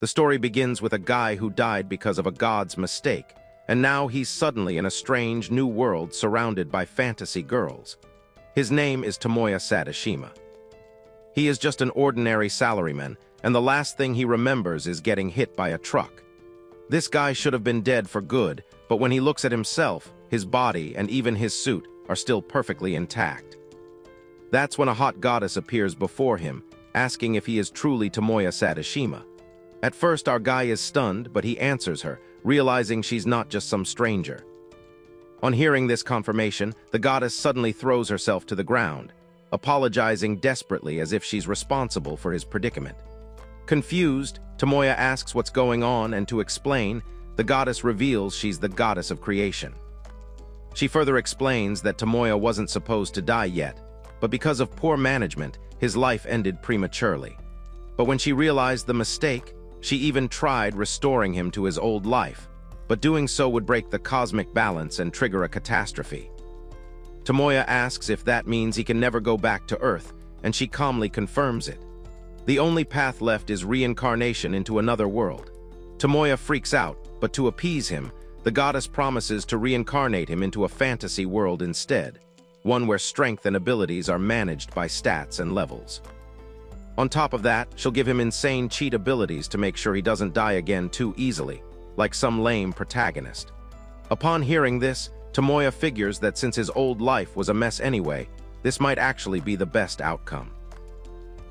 The story begins with a guy who died because of a god's mistake, and now he's suddenly in a strange new world surrounded by fantasy girls. His name is Tomoya Sadashima. He is just an ordinary salaryman, and the last thing he remembers is getting hit by a truck. This guy should have been dead for good, but when he looks at himself, his body and even his suit are still perfectly intact. That's when a hot goddess appears before him, asking if he is truly Tomoya Sadashima. At first, our guy is stunned, but he answers her, realizing she's not just some stranger. On hearing this confirmation, the goddess suddenly throws herself to the ground, apologizing desperately as if she's responsible for his predicament. Confused, Tomoya asks what's going on, and to explain, the goddess reveals she's the goddess of creation. She further explains that Tomoya wasn't supposed to die yet, but because of poor management, his life ended prematurely. But when she realized the mistake, she even tried restoring him to his old life, but doing so would break the cosmic balance and trigger a catastrophe. Tomoya asks if that means he can never go back to Earth, and she calmly confirms it. The only path left is reincarnation into another world. Tomoya freaks out, but to appease him, the goddess promises to reincarnate him into a fantasy world instead, one where strength and abilities are managed by stats and levels. On top of that, she'll give him insane cheat abilities to make sure he doesn't die again too easily, like some lame protagonist. Upon hearing this, Tomoya figures that since his old life was a mess anyway, this might actually be the best outcome.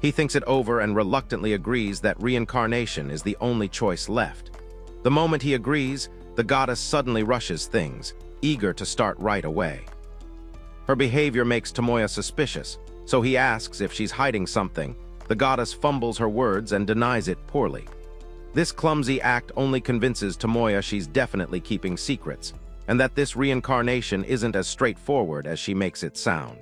He thinks it over and reluctantly agrees that reincarnation is the only choice left. The moment he agrees, the goddess suddenly rushes things, eager to start right away. Her behavior makes Tomoya suspicious, so he asks if she's hiding something. The goddess fumbles her words and denies it poorly. This clumsy act only convinces Tomoya she's definitely keeping secrets, and that this reincarnation isn't as straightforward as she makes it sound.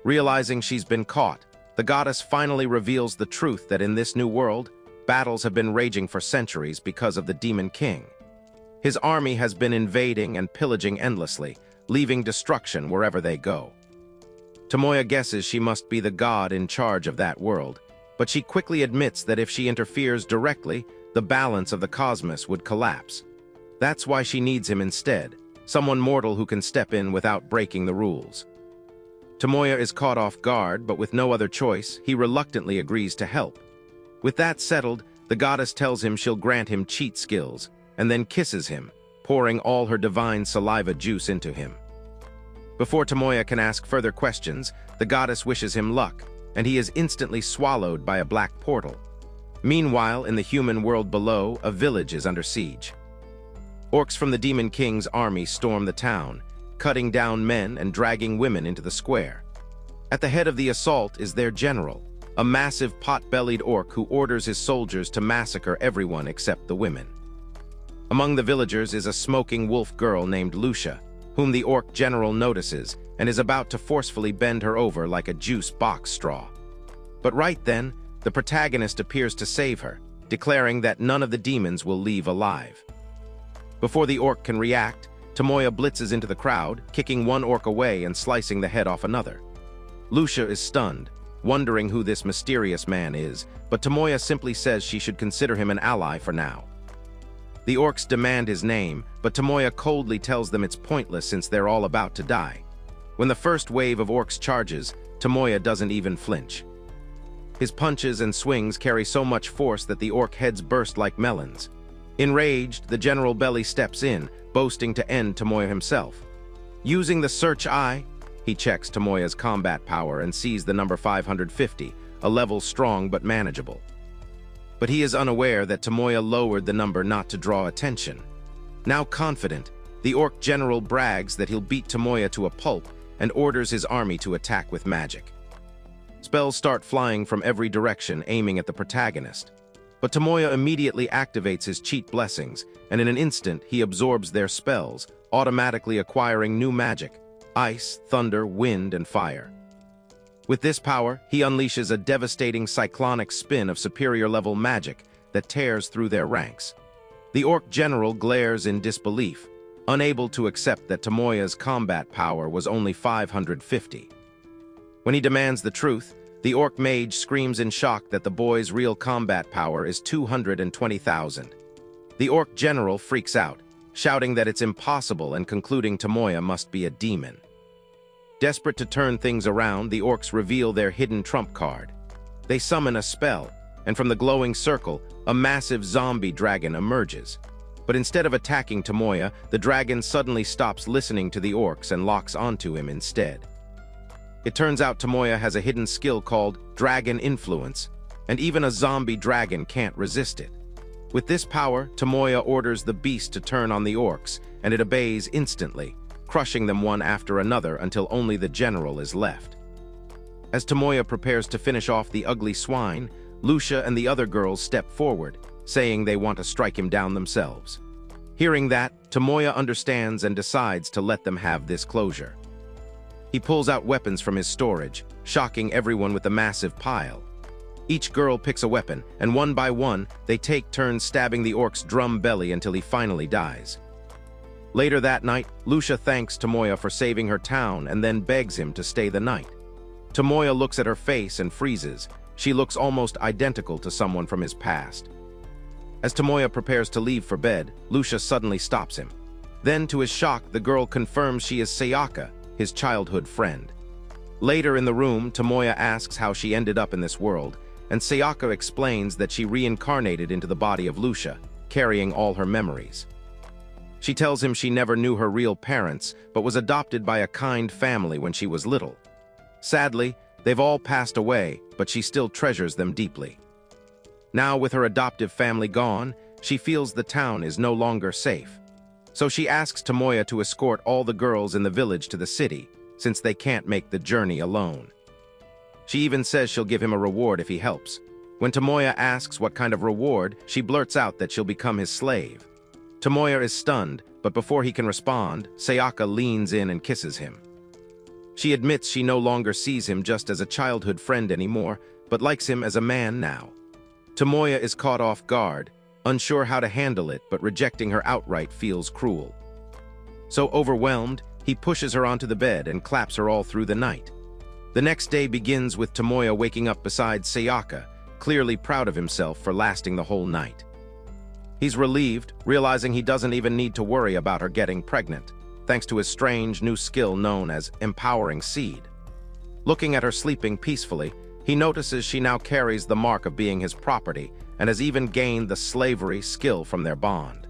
Realizing she's been caught, the goddess finally reveals the truth that in this new world, battles have been raging for centuries because of the Demon King. His army has been invading and pillaging endlessly, leaving destruction wherever they go. Tomoya guesses she must be the god in charge of that world, but she quickly admits that if she interferes directly, the balance of the cosmos would collapse. That's why she needs him instead, someone mortal who can step in without breaking the rules. Tomoya is caught off guard, but with no other choice, he reluctantly agrees to help. With that settled, the goddess tells him she'll grant him cheat skills, and then kisses him, pouring all her divine saliva juice into him. Before Tomoya can ask further questions, the goddess wishes him luck, and he is instantly swallowed by a black portal. Meanwhile, in the human world below, a village is under siege. Orcs from the Demon King's army storm the town, cutting down men and dragging women into the square. At the head of the assault is their general, a massive pot-bellied orc who orders his soldiers to massacre everyone except the women. Among the villagers is a smoking wolf girl named Lucia, whom the orc general notices and is about to forcefully bend her over like a juice box straw. But right then, the protagonist appears to save her, declaring that none of the demons will leave alive. Before the orc can react, Tomoya blitzes into the crowd, kicking one orc away and slicing the head off another. Lucia is stunned, wondering who this mysterious man is, but Tomoya simply says she should consider him an ally for now. The orcs demand his name, but Tomoya coldly tells them it's pointless since they're all about to die. When the first wave of orcs charges, Tomoya doesn't even flinch. His punches and swings carry so much force that the orc heads burst like melons. Enraged, the General Belly steps in, boasting to end Tomoya himself. Using the search eye, he checks Tomoya's combat power and sees the number 550, a level strong but manageable. But he is unaware that Tomoya lowered the number not to draw attention. Now confident, the orc general brags that he'll beat Tomoya to a pulp and orders his army to attack with magic. Spells start flying from every direction, aiming at the protagonist. But Tomoya immediately activates his cheat blessings, and in an instant he absorbs their spells, automatically acquiring new magic: ice, thunder, wind, and fire. With this power, he unleashes a devastating cyclonic spin of superior-level magic that tears through their ranks. The orc general glares in disbelief, unable to accept that Tomoya's combat power was only 550. When he demands the truth, The orc mage screams in shock that the boy's real combat power is 220,000. The orc general freaks out, shouting that it's impossible and concluding Tomoya must be a demon. Desperate to turn things around, the orcs reveal their hidden trump card. They summon a spell, and from the glowing circle, a massive zombie dragon emerges. But instead of attacking Tomoya, the dragon suddenly stops listening to the orcs and locks onto him instead. It turns out Tomoya has a hidden skill called Dragon Influence, and even a zombie dragon can't resist it. With this power, Tomoya orders the beast to turn on the orcs, and it obeys instantly, crushing them one after another until only the general is left. As Tomoya prepares to finish off the ugly swine, Lucia and the other girls step forward, saying they want to strike him down themselves. Hearing that, Tomoya understands and decides to let them have this closure. He pulls out weapons from his storage, shocking everyone with the massive pile. Each girl picks a weapon, and one by one, they take turns stabbing the orc's drum belly until he finally dies. Later that night, Lucia thanks Tomoya for saving her town and then begs him to stay the night. Tomoya looks at her face and freezes. She looks almost identical to someone from his past. As Tomoya prepares to leave for bed, Lucia suddenly stops him. Then, to his shock, the girl confirms she is Sayaka, his childhood friend. Later in the room, Tomoya asks how she ended up in this world, and Sayaka explains that she reincarnated into the body of Lucia, carrying all her memories. She tells him she never knew her real parents, but was adopted by a kind family when she was little. Sadly, they've all passed away, but she still treasures them deeply. Now, with her adoptive family gone, she feels the town is no longer safe. So she asks Tomoya to escort all the girls in the village to the city, since they can't make the journey alone. She even says she'll give him a reward if he helps. When Tomoya asks what kind of reward, she blurts out that she'll become his slave. Tomoya is stunned, but before he can respond, Sayaka leans in and kisses him. She admits she no longer sees him just as a childhood friend anymore, but likes him as a man now. Tomoya is caught off guard, unsure how to handle it, but rejecting her outright feels cruel. So overwhelmed, he pushes her onto the bed and claps her all through the night. The next day begins with Tomoya waking up beside Sayaka, clearly proud of himself for lasting the whole night. He's relieved, realizing he doesn't even need to worry about her getting pregnant, thanks to his strange new skill known as Empowering Seed. Looking at her sleeping peacefully, he notices she now carries the mark of being his property and has even gained the slavery skill from their bond.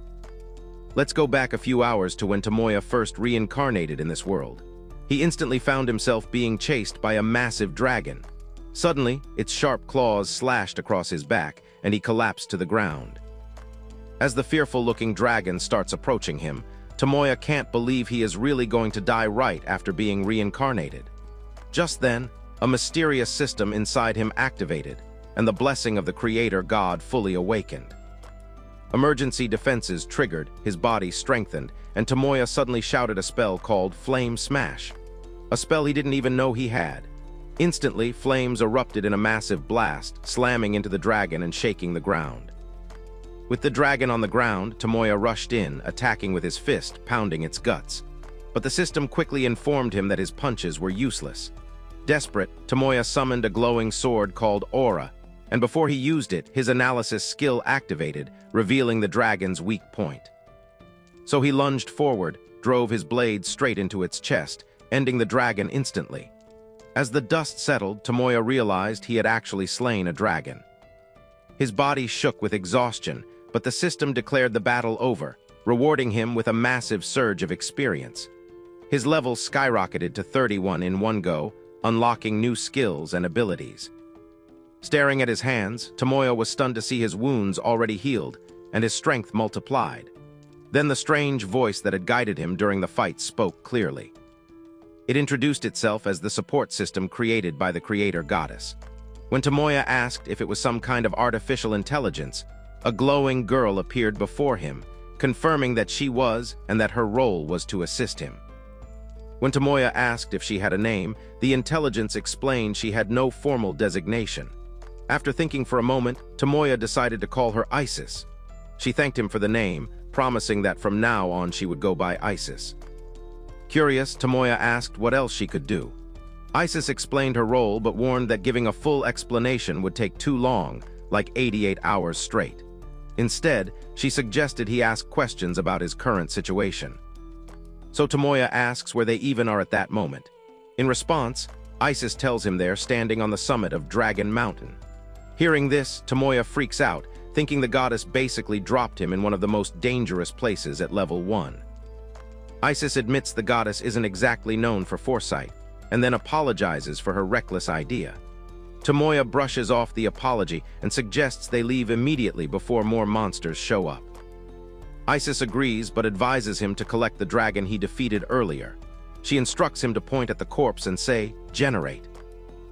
Let's go back a few hours to when Tomoya first reincarnated in this world. He instantly found himself being chased by a massive dragon. Suddenly, its sharp claws slashed across his back, and he collapsed to the ground. As the fearful-looking dragon starts approaching him, Tomoya can't believe he is really going to die right after being reincarnated. Just then, a mysterious system inside him activated, and the blessing of the Creator God fully awakened. Emergency defenses triggered, his body strengthened, and Tomoya suddenly shouted a spell called Flame Smash, a spell he didn't even know he had. Instantly, flames erupted in a massive blast, slamming into the dragon and shaking the ground. With the dragon on the ground, Tomoya rushed in, attacking with his fist, pounding its guts. But the system quickly informed him that his punches were useless. Desperate, Tomoya summoned a glowing sword called Aura, and before he used it, his analysis skill activated, revealing the dragon's weak point. So he lunged forward, drove his blade straight into its chest, ending the dragon instantly. As the dust settled, Tomoya realized he had actually slain a dragon. His body shook with exhaustion, but the system declared the battle over, rewarding him with a massive surge of experience. His level skyrocketed to 31 in one go, unlocking new skills and abilities. Staring at his hands, Tomoya was stunned to see his wounds already healed, and his strength multiplied. Then the strange voice that had guided him during the fight spoke clearly. It introduced itself as the support system created by the Creator Goddess. When Tomoya asked if it was some kind of artificial intelligence, a glowing girl appeared before him, confirming that she was and that her role was to assist him. When Tomoya asked if she had a name, the intelligence explained she had no formal designation. After thinking for a moment, Tomoya decided to call her Isis. She thanked him for the name, promising that from now on she would go by Isis. Curious, Tomoya asked what else she could do. Isis explained her role but warned that giving a full explanation would take too long, like 88 hours straight. Instead, she suggested he ask questions about his current situation. So Tomoya asks where they even are at that moment. In response, Isis tells him they're standing on the summit of Dragon Mountain. Hearing this, Tomoya freaks out, thinking the goddess basically dropped him in one of the most dangerous places at level 1. Isis admits the goddess isn't exactly known for foresight, and then apologizes for her reckless idea. Tomoya brushes off the apology and suggests they leave immediately before more monsters show up. Isis agrees but advises him to collect the dragon he defeated earlier. She instructs him to point at the corpse and say, "Generate."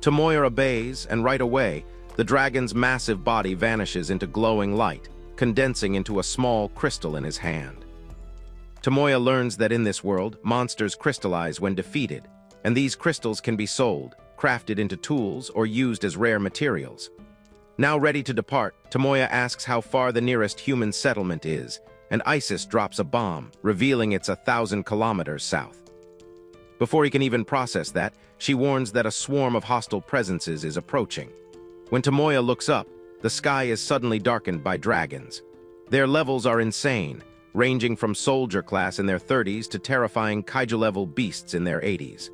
Tomoya obeys, and right away, the dragon's massive body vanishes into glowing light, condensing into a small crystal in his hand. Tomoya learns that in this world, monsters crystallize when defeated, and these crystals can be sold, crafted into tools, or used as rare materials. Now ready to depart, Tomoya asks how far the nearest human settlement is, and Isis drops a bomb, revealing it's 1,000 kilometers south. Before he can even process that, she warns that a swarm of hostile presences is approaching. When Tomoya looks up, the sky is suddenly darkened by dragons. Their levels are insane, ranging from soldier class in their 30s to terrifying kaiju-level beasts in their 80s.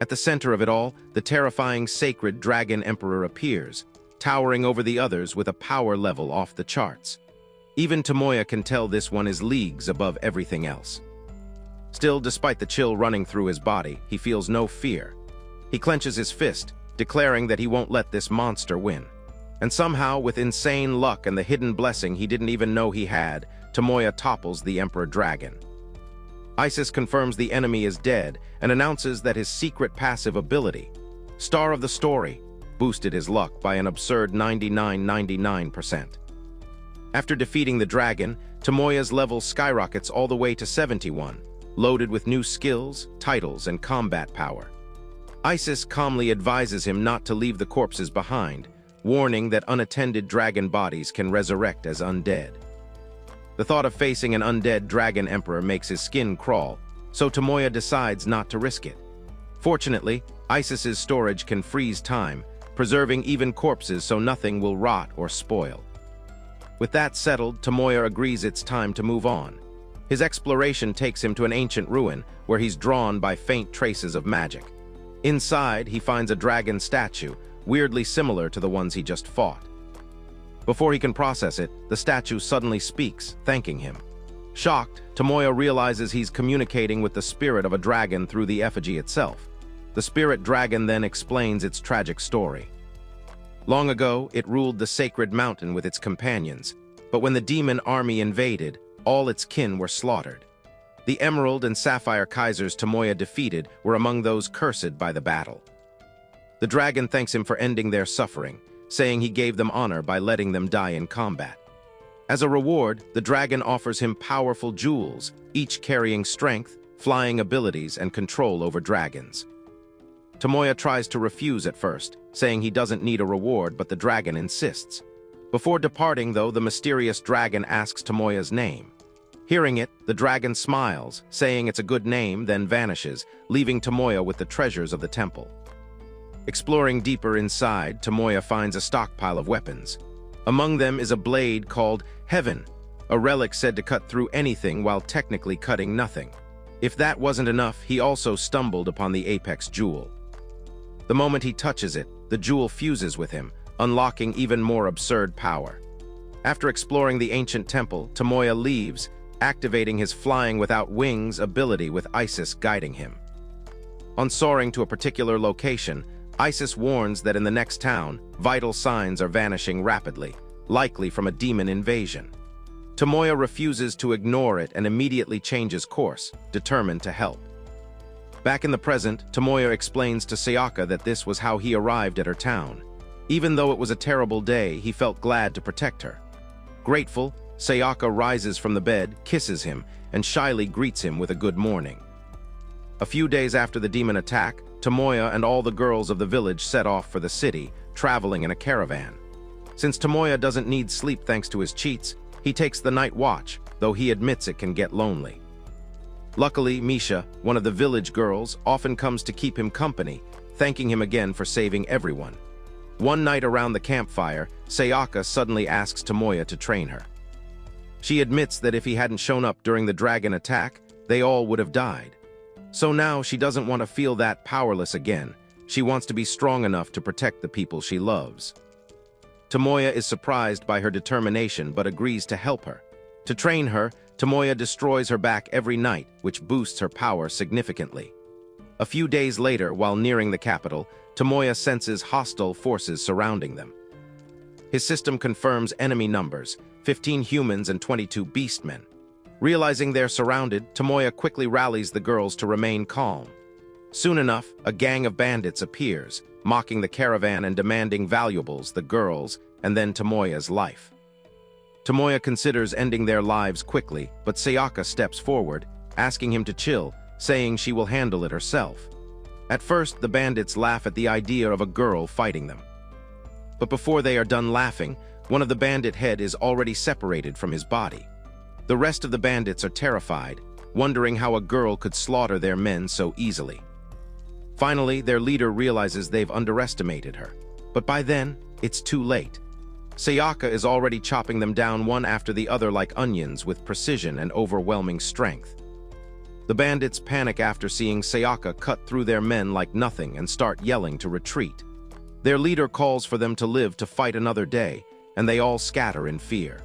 At the center of it all, the terrifying sacred dragon emperor appears, towering over the others with a power level off the charts. Even Tomoya can tell this one is leagues above everything else. Still, despite the chill running through his body, he feels no fear. He clenches his fist, declaring that he won't let this monster win. And somehow, with insane luck and the hidden blessing he didn't even know he had, Tomoya topples the Emperor Dragon. Isis confirms the enemy is dead and announces that his secret passive ability, Star of the Story, boosted his luck by an absurd 99.99%. After defeating the dragon, Tomoya's level skyrockets all the way to 71, loaded with new skills, titles, and combat power. Isis calmly advises him not to leave the corpses behind, warning that unattended dragon bodies can resurrect as undead. The thought of facing an undead dragon emperor makes his skin crawl, so Tomoya decides not to risk it. Fortunately, Isis's storage can freeze time, preserving even corpses so nothing will rot or spoil. With that settled, Tomoya agrees it's time to move on. His exploration takes him to an ancient ruin, where he's drawn by faint traces of magic. Inside, he finds a dragon statue, weirdly similar to the ones he just fought. Before he can process it, the statue suddenly speaks, thanking him. Shocked, Tomoya realizes he's communicating with the spirit of a dragon through the effigy itself. The spirit dragon then explains its tragic story. Long ago, it ruled the sacred mountain with its companions, but when the demon army invaded, all its kin were slaughtered. The Emerald and Sapphire Kaisers Tomoya defeated were among those cursed by the battle. The dragon thanks him for ending their suffering, saying he gave them honor by letting them die in combat. As a reward, the dragon offers him powerful jewels, each carrying strength, flying abilities, and control over dragons. Tomoya tries to refuse at first, saying he doesn't need a reward, but the dragon insists. Before departing, though, the mysterious dragon asks Tomoya's name. Hearing it, the dragon smiles, saying it's a good name, then vanishes, leaving Tomoya with the treasures of the temple. Exploring deeper inside, Tomoya finds a stockpile of weapons. Among them is a blade called Heaven, a relic said to cut through anything while technically cutting nothing. If that wasn't enough, he also stumbled upon the Apex Jewel. The moment he touches it, the jewel fuses with him, unlocking even more absurd power. After exploring the ancient temple, Tomoya leaves, activating his flying without wings ability with Isis guiding him. On soaring to a particular location, Isis warns that in the next town, vital signs are vanishing rapidly, likely from a demon invasion. Tomoya refuses to ignore it and immediately changes course, determined to help. Back in the present, Tomoya explains to Sayaka that this was how he arrived at her town. Even though it was a terrible day, he felt glad to protect her. Grateful, Sayaka rises from the bed, kisses him, and shyly greets him with a good morning. A few days after the demon attack, Tomoya and all the girls of the village set off for the city, traveling in a caravan. Since Tomoya doesn't need sleep thanks to his cheats, he takes the night watch, though he admits it can get lonely. Luckily, Misha, one of the village girls, often comes to keep him company, thanking him again for saving everyone. One night around the campfire, Sayaka suddenly asks Tomoya to train her. She admits that if he hadn't shown up during the dragon attack, they all would have died. So now she doesn't want to feel that powerless again. She wants to be strong enough to protect the people she loves. Tomoya is surprised by her determination but agrees to help her. To train her, Tomoya destroys her back every night, which boosts her power significantly. A few days later, while nearing the capital, Tomoya senses hostile forces surrounding them. His system confirms enemy numbers, 15 humans and 22 beastmen. Realizing they're surrounded, Tomoya quickly rallies the girls to remain calm. Soon enough, a gang of bandits appears, mocking the caravan and demanding valuables, the girls, and then Tomoya's life. Tomoya considers ending their lives quickly, but Sayaka steps forward, asking him to chill, saying she will handle it herself. At first, the bandits laugh at the idea of a girl fighting them. But before they are done laughing, one of the bandit head is already separated from his body. The rest of the bandits are terrified, wondering how a girl could slaughter their men so easily. Finally, their leader realizes they've underestimated her. But by then, it's too late. Sayaka is already chopping them down one after the other like onions with precision and overwhelming strength. The bandits panic after seeing Sayaka cut through their men like nothing and start yelling to retreat. Their leader calls for them to live to fight another day, and they all scatter in fear.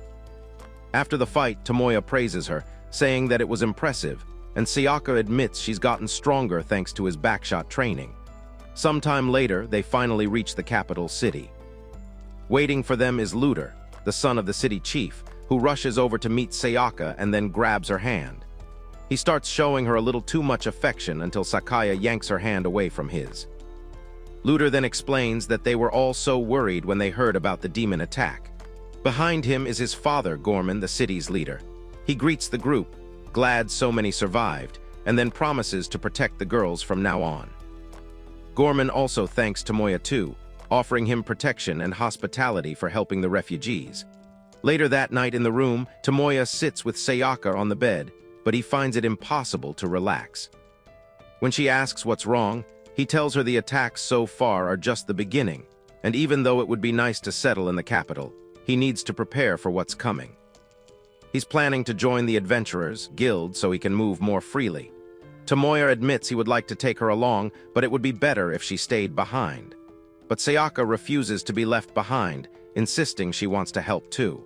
After the fight, Tomoya praises her, saying that it was impressive, and Sayaka admits she's gotten stronger thanks to his backshot training. Sometime later, they finally reach the capital city. Waiting for them is Looter, the son of the city chief, who rushes over to meet Sayaka and then grabs her hand. He starts showing her a little too much affection until Sakaya yanks her hand away from his. Looter then explains that they were all so worried when they heard about the demon attack. Behind him is his father, Gorman, the city's leader. He greets the group, glad so many survived, and then promises to protect the girls from now on. Gorman also thanks Tomoya too, offering him protection and hospitality for helping the refugees. Later that night in the room, Tomoya sits with Sayaka on the bed, but he finds it impossible to relax. When she asks what's wrong, he tells her the attacks so far are just the beginning, and even though it would be nice to settle in the capital, he needs to prepare for what's coming. He's planning to join the Adventurers Guild so he can move more freely. Tomoya admits he would like to take her along, but it would be better if she stayed behind. But Sayaka refuses to be left behind, insisting she wants to help too.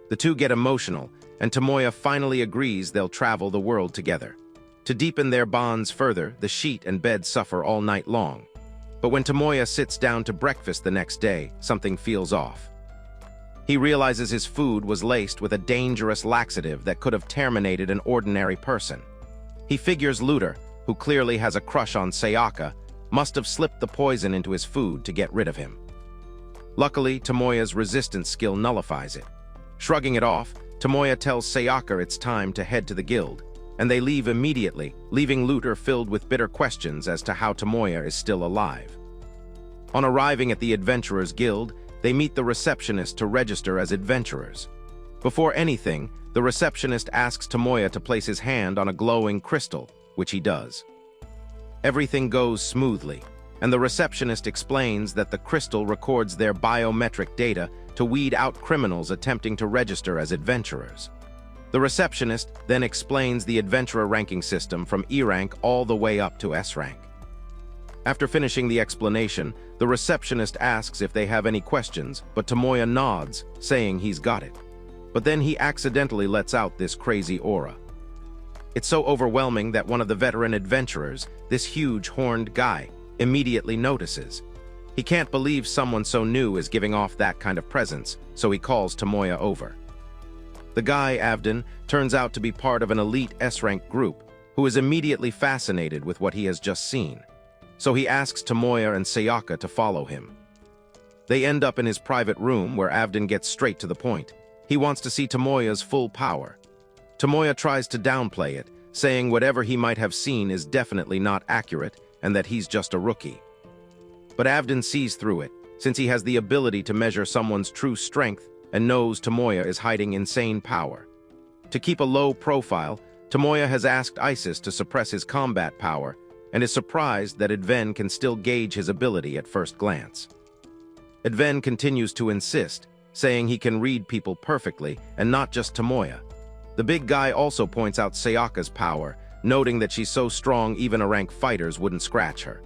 The two get emotional, and Tomoya finally agrees they'll travel the world together. To deepen their bonds further, the sheet and bed suffer all night long. But when Tomoya sits down to breakfast the next day, something feels off. He realizes his food was laced with a dangerous laxative that could have terminated an ordinary person. He figures Looter, who clearly has a crush on Sayaka, must have slipped the poison into his food to get rid of him. Luckily, Tomoya's resistance skill nullifies it. Shrugging it off, Tomoya tells Sayaka it's time to head to the guild, and they leave immediately, leaving Looter filled with bitter questions as to how Tomoya is still alive. On arriving at the Adventurers Guild, they meet the receptionist to register as adventurers. Before anything, the receptionist asks Tomoya to place his hand on a glowing crystal, which he does. Everything goes smoothly, and the receptionist explains that the crystal records their biometric data to weed out criminals attempting to register as adventurers. The receptionist then explains the adventurer ranking system from E rank all the way up to S rank. After finishing the explanation, the receptionist asks if they have any questions, but Tomoya nods, saying he's got it. But then he accidentally lets out this crazy aura. It's so overwhelming that one of the veteran adventurers, this huge horned guy, immediately notices. He can't believe someone so new is giving off that kind of presence, so he calls Tomoya over. The guy, Avden, turns out to be part of an elite S-rank group, who is immediately fascinated with what he has just seen. So he asks Tomoya and Sayaka to follow him. They end up in his private room where Avden gets straight to the point. He wants to see Tomoya's full power. Tomoya tries to downplay it, saying whatever he might have seen is definitely not accurate and that he's just a rookie. But Avden sees through it, since he has the ability to measure someone's true strength and knows Tomoya is hiding insane power. To keep a low profile, Tomoya has asked Isis to suppress his combat power, and is surprised that Adven can still gauge his ability at first glance. Adven continues to insist, saying he can read people perfectly, and not just Tomoya. The big guy also points out Sayaka's power, noting that she's so strong even rank fighters wouldn't scratch her.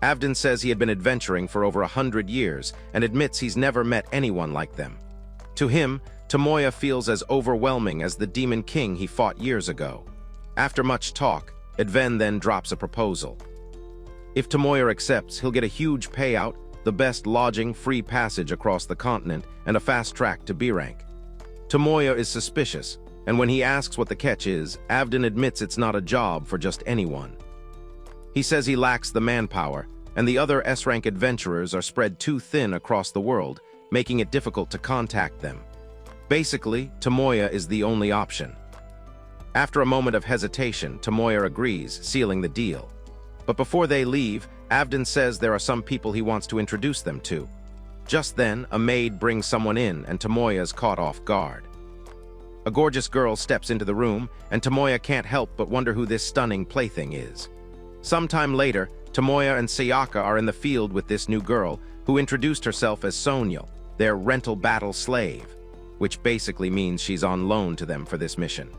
Avden says he had been adventuring for over 100 years and admits he's never met anyone like them. To him, Tomoya feels as overwhelming as the Demon King he fought years ago. After much talk, Adven then drops a proposal. If Tomoya accepts, he'll get a huge payout, the best lodging, free passage across the continent, and a fast track to B rank. Tomoya is suspicious, and when he asks what the catch is, Avden admits it's not a job for just anyone. He says he lacks the manpower, and the other S-rank adventurers are spread too thin across the world, making it difficult to contact them. Basically, Tomoya is the only option. After a moment of hesitation, Tomoya agrees, sealing the deal. But before they leave, Avden says there are some people he wants to introduce them to. Just then, a maid brings someone in, and Tomoya is caught off guard. A gorgeous girl steps into the room, and Tomoya can't help but wonder who this stunning plaything is. Sometime later, Tomoya and Sayaka are in the field with this new girl, who introduced herself as Sonyal, their rental battle slave, which basically means she's on loan to them for this mission.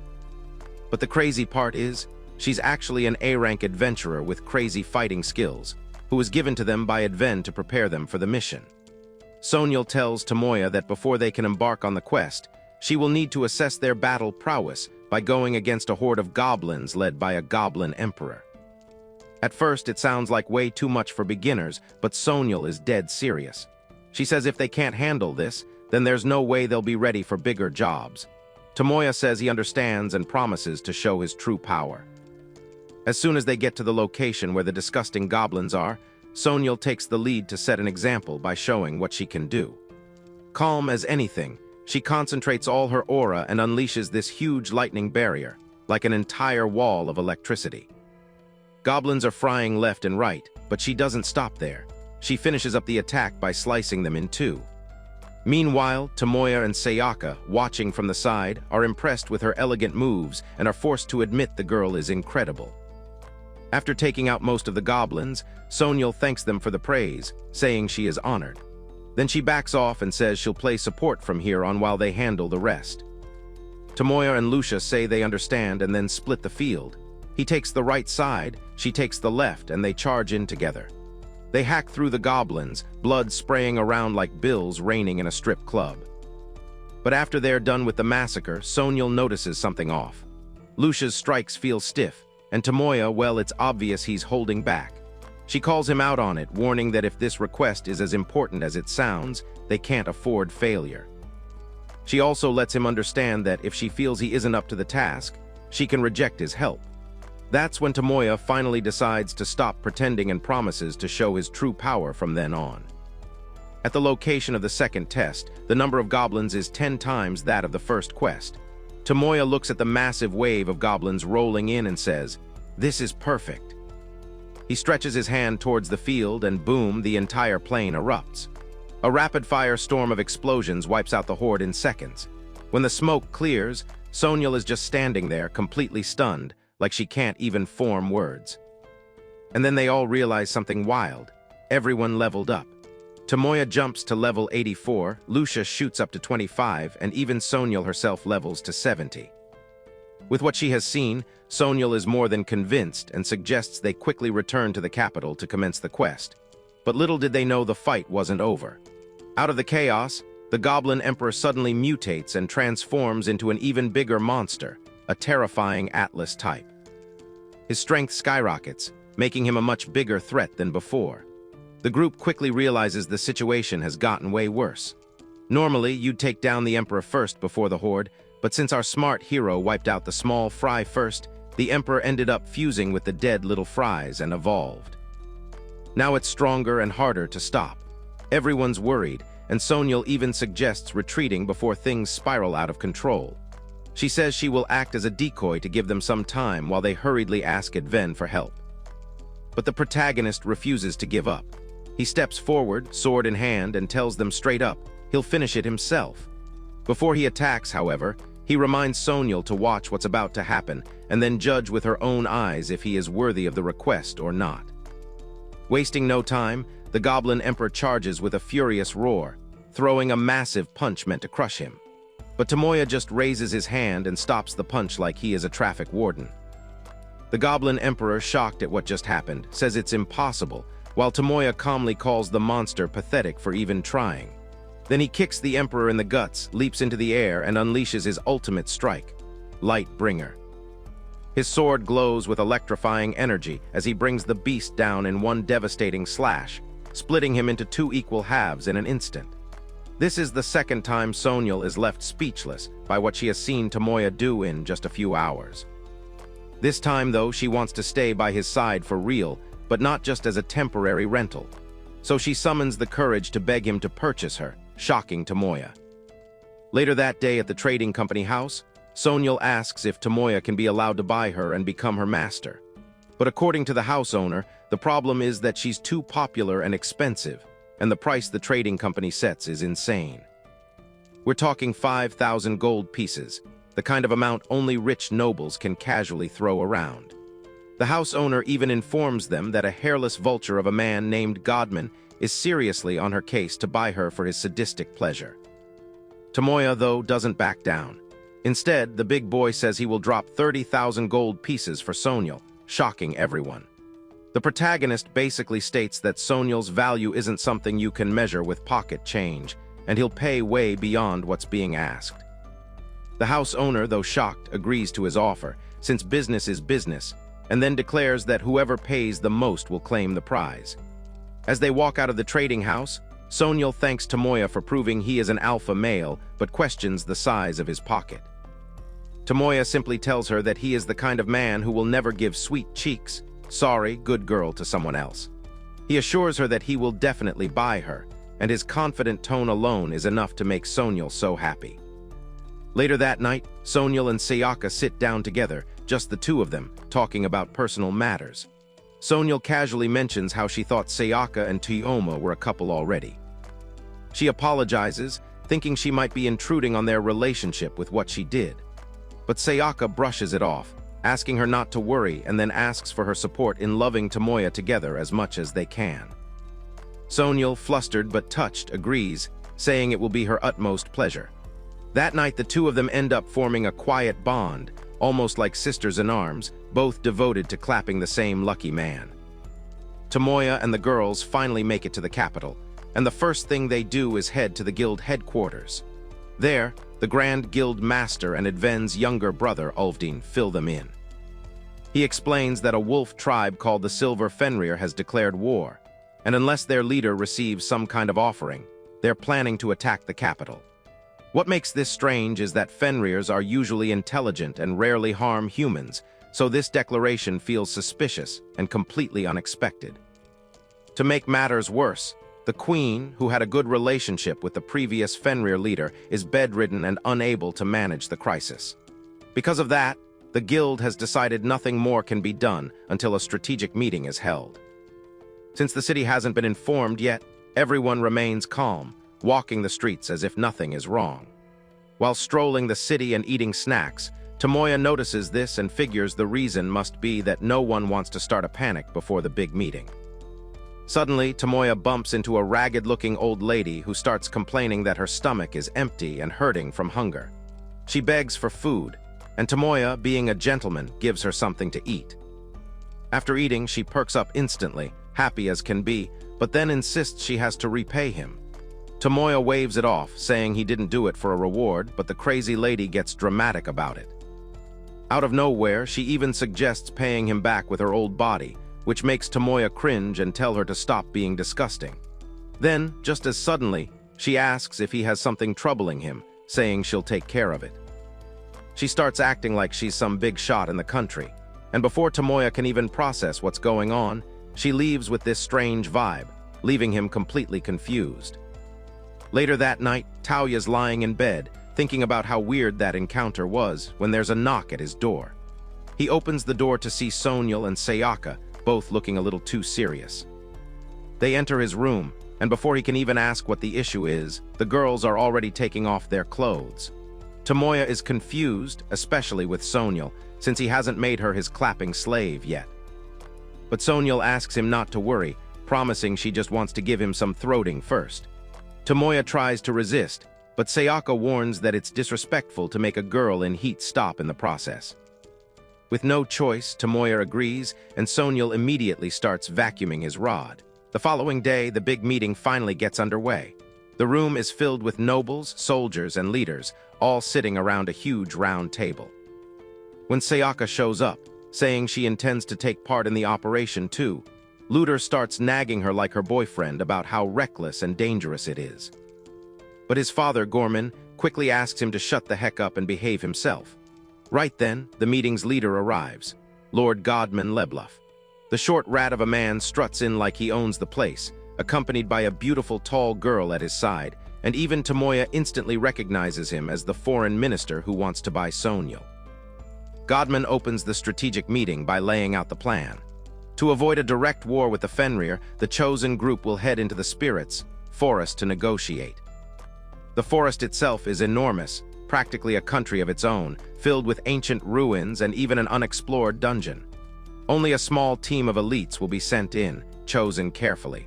But the crazy part is, she's actually an A-rank adventurer with crazy fighting skills, who was given to them by Adven to prepare them for the mission. Sonyal tells Tomoya that before they can embark on the quest, she will need to assess their battle prowess by going against a horde of goblins led by a goblin emperor. At first, it sounds like way too much for beginners, but Sonyal is dead serious. She says if they can't handle this, then there's no way they'll be ready for bigger jobs. Tomoya says he understands and promises to show his true power. As soon as they get to the location where the disgusting goblins are, Sonyal takes the lead to set an example by showing what she can do. Calm as anything, she concentrates all her aura and unleashes this huge lightning barrier, like an entire wall of electricity. Goblins are frying left and right, but she doesn't stop there. She finishes up the attack by slicing them in two. Meanwhile, Tomoya and Sayaka, watching from the side, are impressed with her elegant moves and are forced to admit the girl is incredible. After taking out most of the goblins, Sonyal thanks them for the praise, saying she is honored. Then she backs off and says she'll play support from here on while they handle the rest. Tomoya and Lucia say they understand and then split the field. He takes the right side, she takes the left, and they charge in together. They hack through the goblins, blood spraying around like bills raining in a strip club. But after they're done with the massacre, Sonyal notices something off. Lucia's strikes feel stiff, and Tomoya, well, it's obvious he's holding back. She calls him out on it, warning that if this request is as important as it sounds, they can't afford failure. She also lets him understand that if she feels he isn't up to the task, she can reject his help. That's when Tomoya finally decides to stop pretending and promises to show his true power from then on. At the location of the second test, the number of goblins is 10 times that of the first quest. Tomoya looks at the massive wave of goblins rolling in and says, "This is perfect." He stretches his hand towards the field and boom, the entire plane erupts. A rapid-fire storm of explosions wipes out the horde in seconds. When the smoke clears, Sonyal is just standing there, completely stunned, like she can't even form words. And then they all realize something wild. Everyone leveled up. Tomoya jumps to level 84, Lucia shoots up to 25, and even Sonyal herself levels to 70. With what she has seen, Sonyal is more than convinced and suggests they quickly return to the capital to commence the quest. But little did they know the fight wasn't over. Out of the chaos, the Goblin Emperor suddenly mutates and transforms into an even bigger monster, a terrifying Atlas type. His strength skyrockets, making him a much bigger threat than before. The group quickly realizes the situation has gotten way worse. Normally, you'd take down the Emperor first before the Horde, but since our smart hero wiped out the small fry first, the Emperor ended up fusing with the dead little fries and evolved. Now it's stronger and harder to stop. Everyone's worried, and Sonyal even suggests retreating before things spiral out of control. She says she will act as a decoy to give them some time while they hurriedly ask Adven for help. But the protagonist refuses to give up. He steps forward, sword in hand, and tells them straight up he'll finish it himself. Before he attacks, however, He reminds Sonyal to watch what's about to happen and then judge with her own eyes if he is worthy of the request or not. Wasting no time, the Goblin Emperor charges with a furious roar, throwing a massive punch meant to crush him. But Tomoya just raises his hand and stops the punch like he is a traffic warden. The Goblin Emperor, shocked at what just happened, says it's impossible, while Tomoya calmly calls the monster pathetic for even trying. Then he kicks the Emperor in the guts, leaps into the air, and unleashes his ultimate strike, Lightbringer. His sword glows with electrifying energy as he brings the beast down in one devastating slash, splitting him into two equal halves in an instant. This is the second time Sonyal is left speechless by what she has seen Tomoya do in just a few hours. This time, though, she wants to stay by his side for real, but not just as a temporary rental. So she summons the courage to beg him to purchase her, shocking Tomoya. Later that day at the trading company house, Sonyal asks if Tomoya can be allowed to buy her and become her master. But according to the house owner, the problem is that she's too popular and expensive, and the price the trading company sets is insane. We're talking 5,000 gold pieces, the kind of amount only rich nobles can casually throw around. The house owner even informs them that a hairless vulture of a man named Godman is seriously on her case to buy her for his sadistic pleasure. Tomoya, though, doesn't back down. Instead, the big boy says he will drop 30,000 gold pieces for Sonyal, shocking everyone. The protagonist basically states that Sonyal's value isn't something you can measure with pocket change, and he'll pay way beyond what's being asked. The house owner, though shocked, agrees to his offer, since business is business, and then declares that whoever pays the most will claim the prize. As they walk out of the trading house, Sonyal thanks Tomoya for proving he is an alpha male, but questions the size of his pocket. Tomoya simply tells her that he is the kind of man who will never give sweet cheeks, sorry, good girl to someone else. He assures her that he will definitely buy her, and his confident tone alone is enough to make Sonyal so happy. Later that night, Sonyal and Sayaka sit down together, just the two of them, talking about personal matters. Sonyal casually mentions how she thought Sayaka and Toyoma were a couple already. She apologizes, thinking she might be intruding on their relationship with what she did. But Sayaka brushes it off, asking her not to worry, and then asks for her support in loving Tomoya together as much as they can. Sonyal, flustered but touched, agrees, saying it will be her utmost pleasure. That night, the two of them end up forming a quiet bond, almost like sisters-in-arms, both devoted to clapping the same lucky man. Tomoya and the girls finally make it to the capital, and the first thing they do is head to the guild headquarters. There, the Grand Guild Master and Adven's younger brother, Ulfdene, fill them in. He explains that a wolf tribe called the Silver Fenrir has declared war, and unless their leader receives some kind of offering, they're planning to attack the capital. What makes this strange is that Fenrirs are usually intelligent and rarely harm humans, so this declaration feels suspicious and completely unexpected. To make matters worse, the Queen, who had a good relationship with the previous Fenrir leader, is bedridden and unable to manage the crisis. Because of that, the guild has decided nothing more can be done until a strategic meeting is held. Since the city hasn't been informed yet, everyone remains calm, walking the streets as if nothing is wrong. While strolling the city and eating snacks, Tomoya notices this and figures the reason must be that no one wants to start a panic before the big meeting. Suddenly, Tomoya bumps into a ragged-looking old lady who starts complaining that her stomach is empty and hurting from hunger. She begs for food, and Tomoya, being a gentleman, gives her something to eat. After eating, she perks up instantly, happy as can be, but then insists she has to repay him. Tomoya waves it off, saying he didn't do it for a reward, but the crazy lady gets dramatic about it. Out of nowhere, she even suggests paying him back with her old body, which makes Tomoya cringe and tell her to stop being disgusting. Then, just as suddenly, she asks if he has something troubling him, saying she'll take care of it. She starts acting like she's some big shot in the country, and before Tomoya can even process what's going on, she leaves with this strange vibe, leaving him completely confused. Later that night, Taoya's lying in bed, thinking about how weird that encounter was, when there's a knock at his door. He opens the door to see Sonyal and Sayaka, both looking a little too serious. They enter his room, and before he can even ask what the issue is, the girls are already taking off their clothes. Tomoya is confused, especially with Sonyal, since he hasn't made her his clapping slave yet. But Sonyal asks him not to worry, promising she just wants to give him some throating first. Tomoya tries to resist, but Sayaka warns that it's disrespectful to make a girl in heat stop in the process. With no choice, Tomoya agrees, and Sonyal immediately starts vacuuming his rod. The following day, the big meeting finally gets underway. The room is filled with nobles, soldiers, and leaders, all sitting around a huge round table. When Sayaka shows up, saying she intends to take part in the operation too, Luder starts nagging her like her boyfriend about how reckless and dangerous it is. But his father, Gorman, quickly asks him to shut the heck up and behave himself. Right then, the meeting's leader arrives, Lord Godman Lebluff. The short rat of a man struts in like he owns the place, accompanied by a beautiful tall girl at his side, and even Tomoya instantly recognizes him as the foreign minister who wants to buy Sonyal. Godman opens the strategic meeting by laying out the plan. To avoid a direct war with the Fenrir, the chosen group will head into the Spirits Forest to negotiate. The forest itself is enormous, practically a country of its own, filled with ancient ruins and even an unexplored dungeon. Only a small team of elites will be sent in, chosen carefully.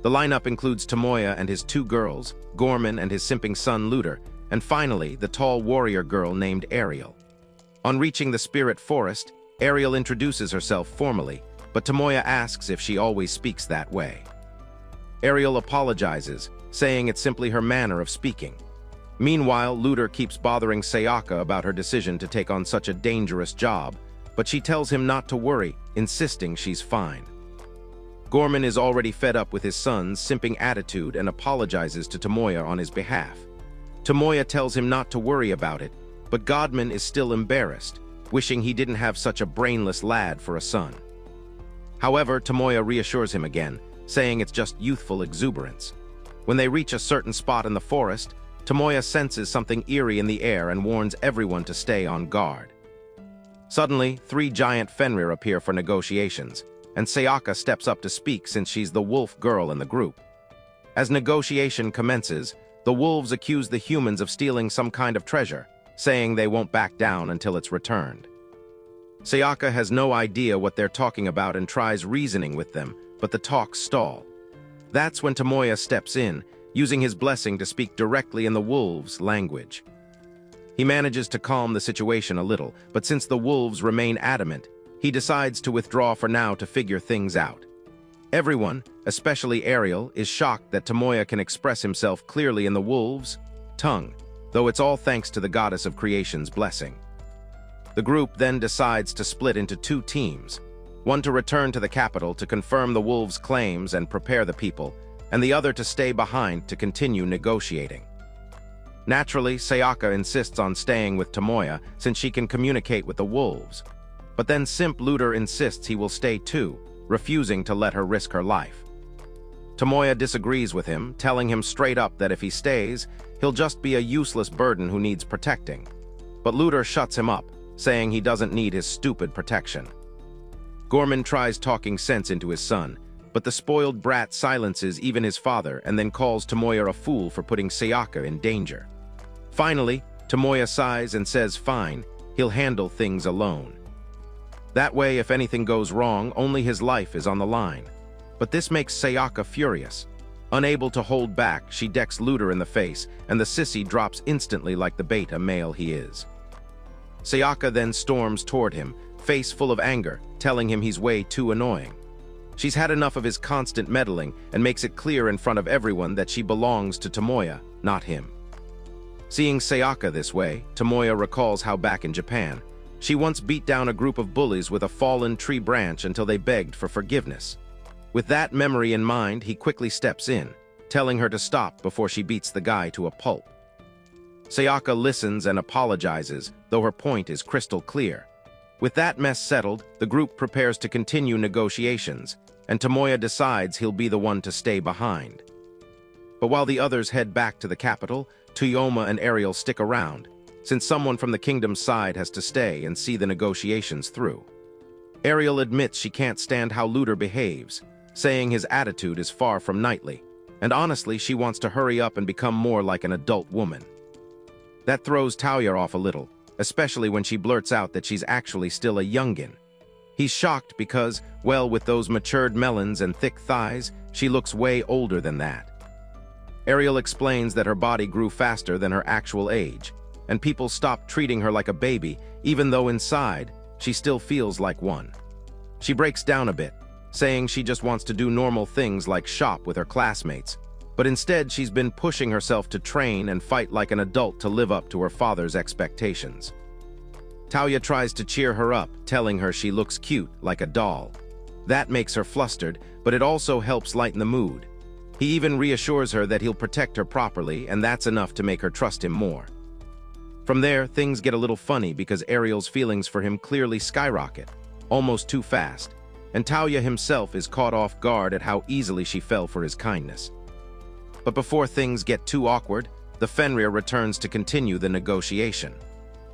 The lineup includes Tomoya and his two girls, Gorman and his simping son Luder, and finally, the tall warrior girl named Ariel. On reaching the Spirit Forest, Ariel introduces herself formally, but Tomoya asks if she always speaks that way. Ariel apologizes, saying it's simply her manner of speaking. Meanwhile, Luder keeps bothering Sayaka about her decision to take on such a dangerous job, but she tells him not to worry, insisting she's fine. Gorman is already fed up with his son's simping attitude and apologizes to Tomoya on his behalf. Tomoya tells him not to worry about it, but Godman is still embarrassed, wishing he didn't have such a brainless lad for a son. However, Tomoya reassures him again, saying it's just youthful exuberance. When they reach a certain spot in the forest, Tomoya senses something eerie in the air and warns everyone to stay on guard. Suddenly, 3 giant Fenrir appear for negotiations, and Sayaka steps up to speak since she's the wolf girl in the group. As negotiation commences, the wolves accuse the humans of stealing some kind of treasure, saying they won't back down until it's returned. Sayaka has no idea what they're talking about and tries reasoning with them, but the talks stall. That's when Tomoya steps in, using his blessing to speak directly in the wolves' language. He manages to calm the situation a little, but since the wolves remain adamant, he decides to withdraw for now to figure things out. Everyone, especially Ariel, is shocked that Tomoya can express himself clearly in the wolves' tongue, though it's all thanks to the goddess of creation's blessing. The group then decides to split into 2 teams, one to return to the capital to confirm the wolves' claims and prepare the people, and the other to stay behind to continue negotiating. Naturally, Sayaka insists on staying with Tomoya since she can communicate with the wolves. But then Simp Luder insists he will stay too, refusing to let her risk her life. Tomoya disagrees with him, telling him straight up that if he stays, he'll just be a useless burden who needs protecting. But Luder shuts him up, saying he doesn't need his stupid protection. Gorman tries talking sense into his son, but the spoiled brat silences even his father and then calls Tomoya a fool for putting Sayaka in danger. Finally, Tomoya sighs and says fine, he'll handle things alone. That way, if anything goes wrong, only his life is on the line. But this makes Sayaka furious. Unable to hold back, she decks Luder in the face, and the sissy drops instantly like the beta male he is. Sayaka then storms toward him, face full of anger, telling him he's way too annoying. She's had enough of his constant meddling and makes it clear in front of everyone that she belongs to Tomoya, not him. Seeing Sayaka this way, Tomoya recalls how back in Japan, she once beat down a group of bullies with a fallen tree branch until they begged for forgiveness. With that memory in mind, he quickly steps in, telling her to stop before she beats the guy to a pulp. Sayaka listens and apologizes, though her point is crystal clear. With that mess settled, the group prepares to continue negotiations, and Tomoya decides he'll be the one to stay behind. But while the others head back to the capital, Toyoma and Ariel stick around, since someone from the kingdom's side has to stay and see the negotiations through. Ariel admits she can't stand how Luder behaves, saying his attitude is far from knightly, and honestly she wants to hurry up and become more like an adult woman. That throws Talia off a little, especially when she blurts out that she's actually still a youngin. He's shocked because, well, with those matured melons and thick thighs, she looks way older than that. Ariel explains that her body grew faster than her actual age, and people stopped treating her like a baby, even though inside, she still feels like one. She breaks down a bit, saying she just wants to do normal things like shop with her classmates, but instead she's been pushing herself to train and fight like an adult to live up to her father's expectations. Talia tries to cheer her up, telling her she looks cute, like a doll. That makes her flustered, but it also helps lighten the mood. He even reassures her that he'll protect her properly, and that's enough to make her trust him more. From there, things get a little funny because Ariel's feelings for him clearly skyrocket, almost too fast, and Talia himself is caught off guard at how easily she fell for his kindness. But before things get too awkward, the Fenrir returns to continue the negotiation.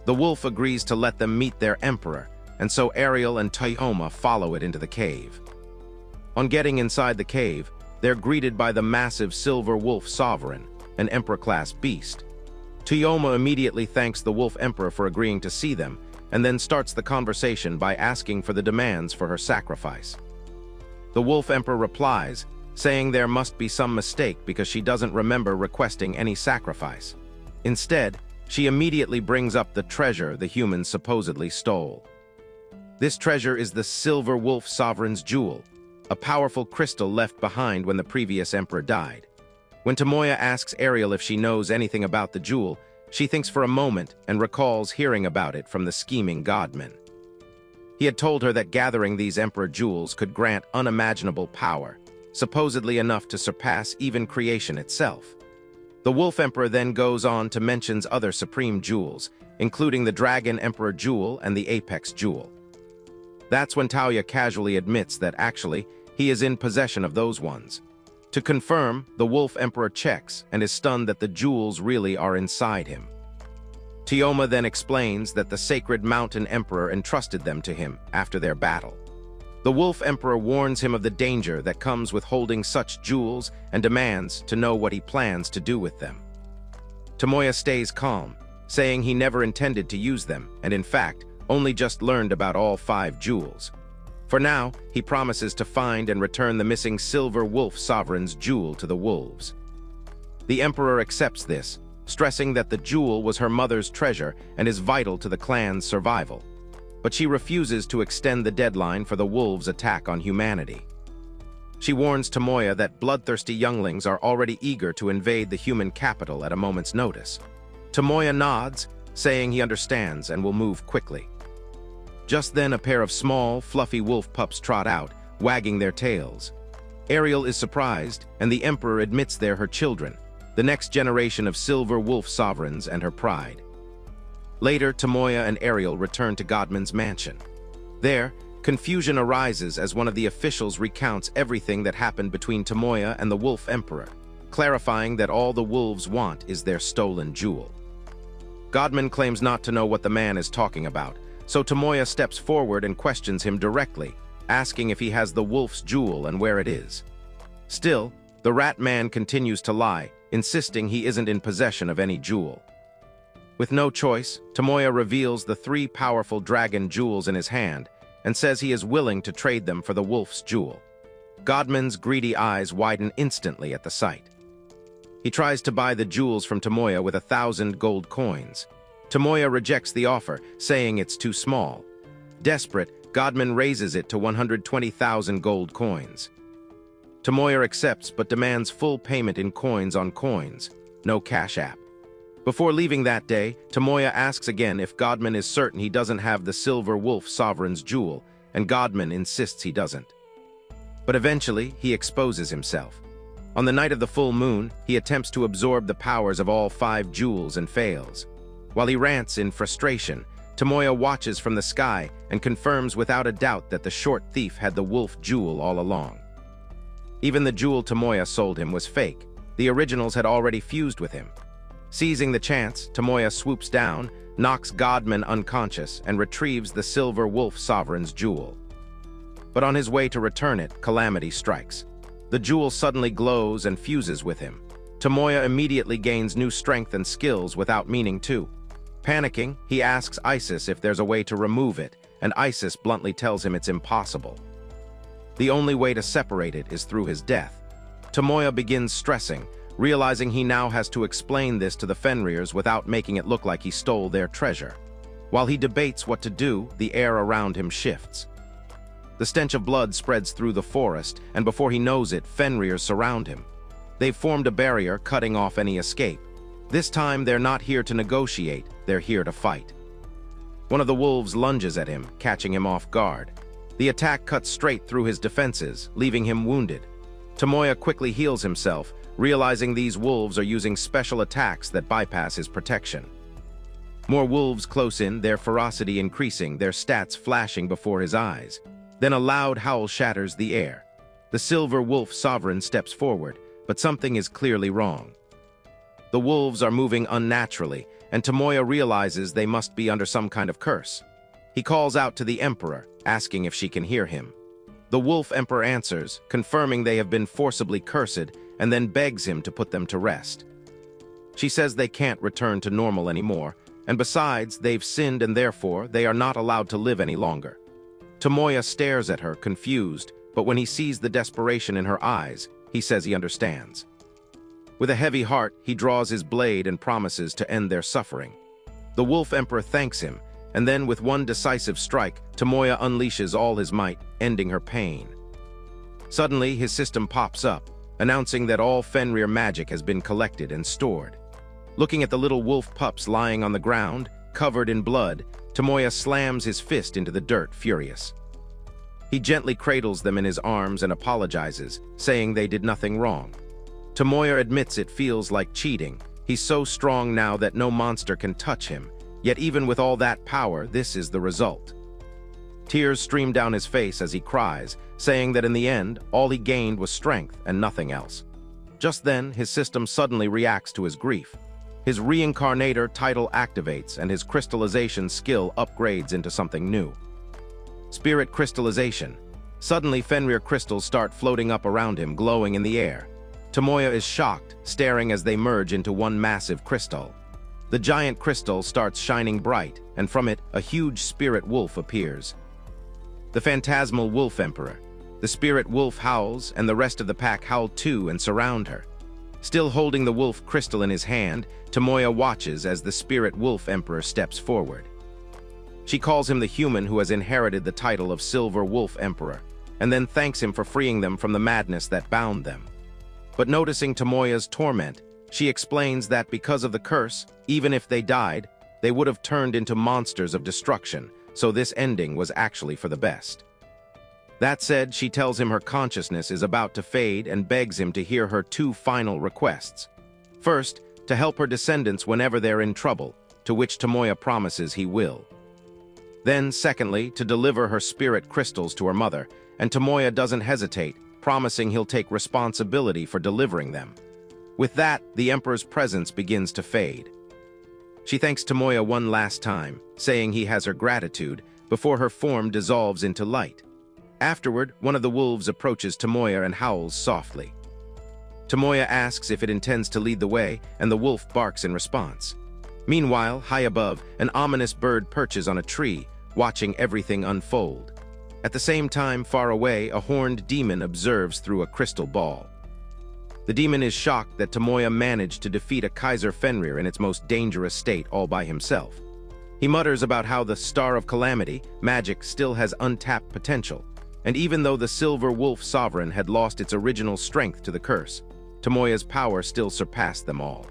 The wolf agrees to let them meet their emperor, and so Ariel and Tioma follow it into the cave. On getting inside the cave, they're greeted by the massive silver wolf sovereign, an emperor-class beast. Tioma immediately thanks the wolf emperor for agreeing to see them, and then starts the conversation by asking for the demands for her sacrifice. The wolf emperor replies, saying there must be some mistake because she doesn't remember requesting any sacrifice. Instead, she immediately brings up the treasure the humans supposedly stole. This treasure is the silver wolf sovereign's jewel, a powerful crystal left behind when the previous emperor died. When Tomoya asks Ariel if she knows anything about the jewel, she thinks for a moment and recalls hearing about it from the scheming godman. He had told her that gathering these emperor jewels could grant unimaginable power, supposedly enough to surpass even creation itself. The Wolf Emperor then goes on to mention other supreme jewels, including the Dragon Emperor Jewel and the Apex Jewel. That's when Talia casually admits that actually, he is in possession of those ones. To confirm, the Wolf Emperor checks and is stunned that the jewels really are inside him. Tioma then explains that the Sacred Mountain Emperor entrusted them to him after their battle. The Wolf Emperor warns him of the danger that comes with holding such jewels and demands to know what he plans to do with them. Tomoya stays calm, saying he never intended to use them and in fact only just learned about all 5 jewels. For now, he promises to find and return the missing Silver Wolf Sovereign's jewel to the wolves. The Emperor accepts this, stressing that the jewel was her mother's treasure and is vital to the clan's survival. But she refuses to extend the deadline for the wolves' attack on humanity. She warns Tomoya that bloodthirsty younglings are already eager to invade the human capital at a moment's notice. Tomoya nods, saying he understands and will move quickly. Just then, a pair of small, fluffy wolf pups trot out, wagging their tails. Ariel is surprised, and the Emperor admits they're her children, the next generation of silver wolf sovereigns and her pride. Later, Tomoya and Ariel return to Godman's mansion. There, confusion arises as one of the officials recounts everything that happened between Tomoya and the Wolf Emperor, clarifying that all the wolves want is their stolen jewel. Godman claims not to know what the man is talking about, so Tomoya steps forward and questions him directly, asking if he has the wolf's jewel and where it is. Still, the rat man continues to lie, insisting he isn't in possession of any jewel. With no choice, Tomoya reveals the 3 powerful dragon jewels in his hand and says he is willing to trade them for the wolf's jewel. Godman's greedy eyes widen instantly at the sight. He tries to buy the jewels from Tomoya with 1,000 gold coins. Tomoya rejects the offer, saying it's too small. Desperate, Godman raises it to 120,000 gold coins. Tomoya accepts but demands full payment in coins on coins, no cash app. Before leaving that day, Tomoya asks again if Godman is certain he doesn't have the Silver Wolf Sovereign's jewel, and Godman insists he doesn't. But eventually, he exposes himself. On the night of the full moon, he attempts to absorb the powers of all 5 jewels and fails. While he rants in frustration, Tomoya watches from the sky and confirms without a doubt that the short thief had the wolf jewel all along. Even the jewel Tomoya sold him was fake. The originals had already fused with him. Seizing the chance, Tomoya swoops down, knocks Godman unconscious, and retrieves the Silver Wolf Sovereign's jewel. But on his way to return it, calamity strikes. The jewel suddenly glows and fuses with him. Tomoya immediately gains new strength and skills without meaning to. Panicking, he asks Isis if there's a way to remove it, and Isis bluntly tells him it's impossible. The only way to separate it is through his death. Tomoya begins stressing, realizing he now has to explain this to the Fenrirs without making it look like he stole their treasure. While he debates what to do, the air around him shifts. The stench of blood spreads through the forest, and before he knows it, Fenrirs surround him. They've formed a barrier, cutting off any escape. This time, they're not here to negotiate, they're here to fight. One of the wolves lunges at him, catching him off guard. The attack cuts straight through his defenses, leaving him wounded. Tomoya quickly heals himself, realizing these wolves are using special attacks that bypass his protection. More wolves close in, their ferocity increasing, their stats flashing before his eyes. Then a loud howl shatters the air. The silver wolf sovereign steps forward, but something is clearly wrong. The wolves are moving unnaturally, and Tomoya realizes they must be under some kind of curse. He calls out to the Emperor, asking if she can hear him. The Wolf Emperor answers, confirming they have been forcibly cursed, and then begs him to put them to rest. She says they can't return to normal anymore, and besides, they've sinned and therefore they are not allowed to live any longer. Tomoya stares at her, confused, but when he sees the desperation in her eyes, he says he understands. With a heavy heart, he draws his blade and promises to end their suffering. The Wolf Emperor thanks him, and then with one decisive strike, Tomoya unleashes all his might, ending her pain. Suddenly, his system pops up, announcing that all Fenrir magic has been collected and stored. Looking at the little wolf pups lying on the ground, covered in blood, Tomoya slams his fist into the dirt, furious. He gently cradles them in his arms and apologizes, saying they did nothing wrong. Tomoya admits it feels like cheating. He's so strong now that no monster can touch him, yet even with all that power, this is the result. Tears stream down his face as he cries, saying that in the end, all he gained was strength and nothing else. Just then, his system suddenly reacts to his grief. His Reincarnated title activates and his crystallization skill upgrades into something new. Spirit crystallization. Suddenly, Fenrir crystals start floating up around him, glowing in the air. Tomoya is shocked, staring as they merge into one massive crystal. The giant crystal starts shining bright, and from it, a huge spirit wolf appears. The phantasmal Wolf Emperor. The spirit wolf howls, and the rest of the pack howl too and surround her. Still holding the wolf crystal in his hand, Tomoya watches as the spirit wolf emperor steps forward. She calls him the human who has inherited the title of Silver Wolf Emperor, and then thanks him for freeing them from the madness that bound them. But noticing Tomoya's torment, she explains that because of the curse, even if they died, they would have turned into monsters of destruction, so this ending was actually for the best. That said, she tells him her consciousness is about to fade and begs him to hear her two final requests. First, to help her descendants whenever they're in trouble, to which Tomoya promises he will. Then, secondly, to deliver her spirit crystals to her mother, and Tomoya doesn't hesitate, promising he'll take responsibility for delivering them. With that, the Emperor's presence begins to fade. She thanks Tomoya one last time, saying he has her gratitude, before her form dissolves into light. Afterward, one of the wolves approaches Tomoya and howls softly. Tomoya asks if it intends to lead the way, and the wolf barks in response. Meanwhile, high above, an ominous bird perches on a tree, watching everything unfold. At the same time, far away, a horned demon observes through a crystal ball. The demon is shocked that Tomoya managed to defeat a Kaiser Fenrir in its most dangerous state all by himself. He mutters about how the Star of Calamity, magic, still has untapped potential, and even though the Silver Wolf Sovereign had lost its original strength to the curse, Tomoya's power still surpassed them all.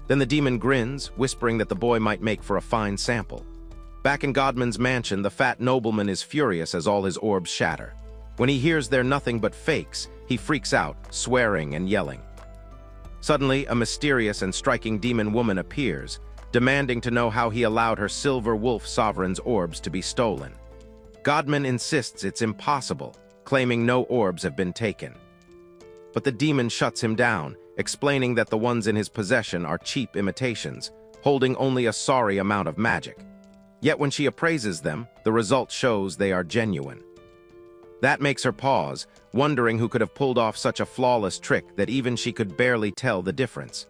Then the demon grins, whispering that the boy might make for a fine sample. Back in Godman's mansion, the fat nobleman is furious as all his orbs shatter. When he hears they're nothing but fakes, he freaks out, swearing and yelling. Suddenly, a mysterious and striking demon woman appears, demanding to know how he allowed her Silver Wolf Sovereign's orbs to be stolen. Godman insists it's impossible, claiming no orbs have been taken. But the demon shuts him down, explaining that the ones in his possession are cheap imitations, holding only a sorry amount of magic. Yet when she appraises them, the result shows they are genuine. That makes her pause, wondering who could have pulled off such a flawless trick that even she could barely tell the difference.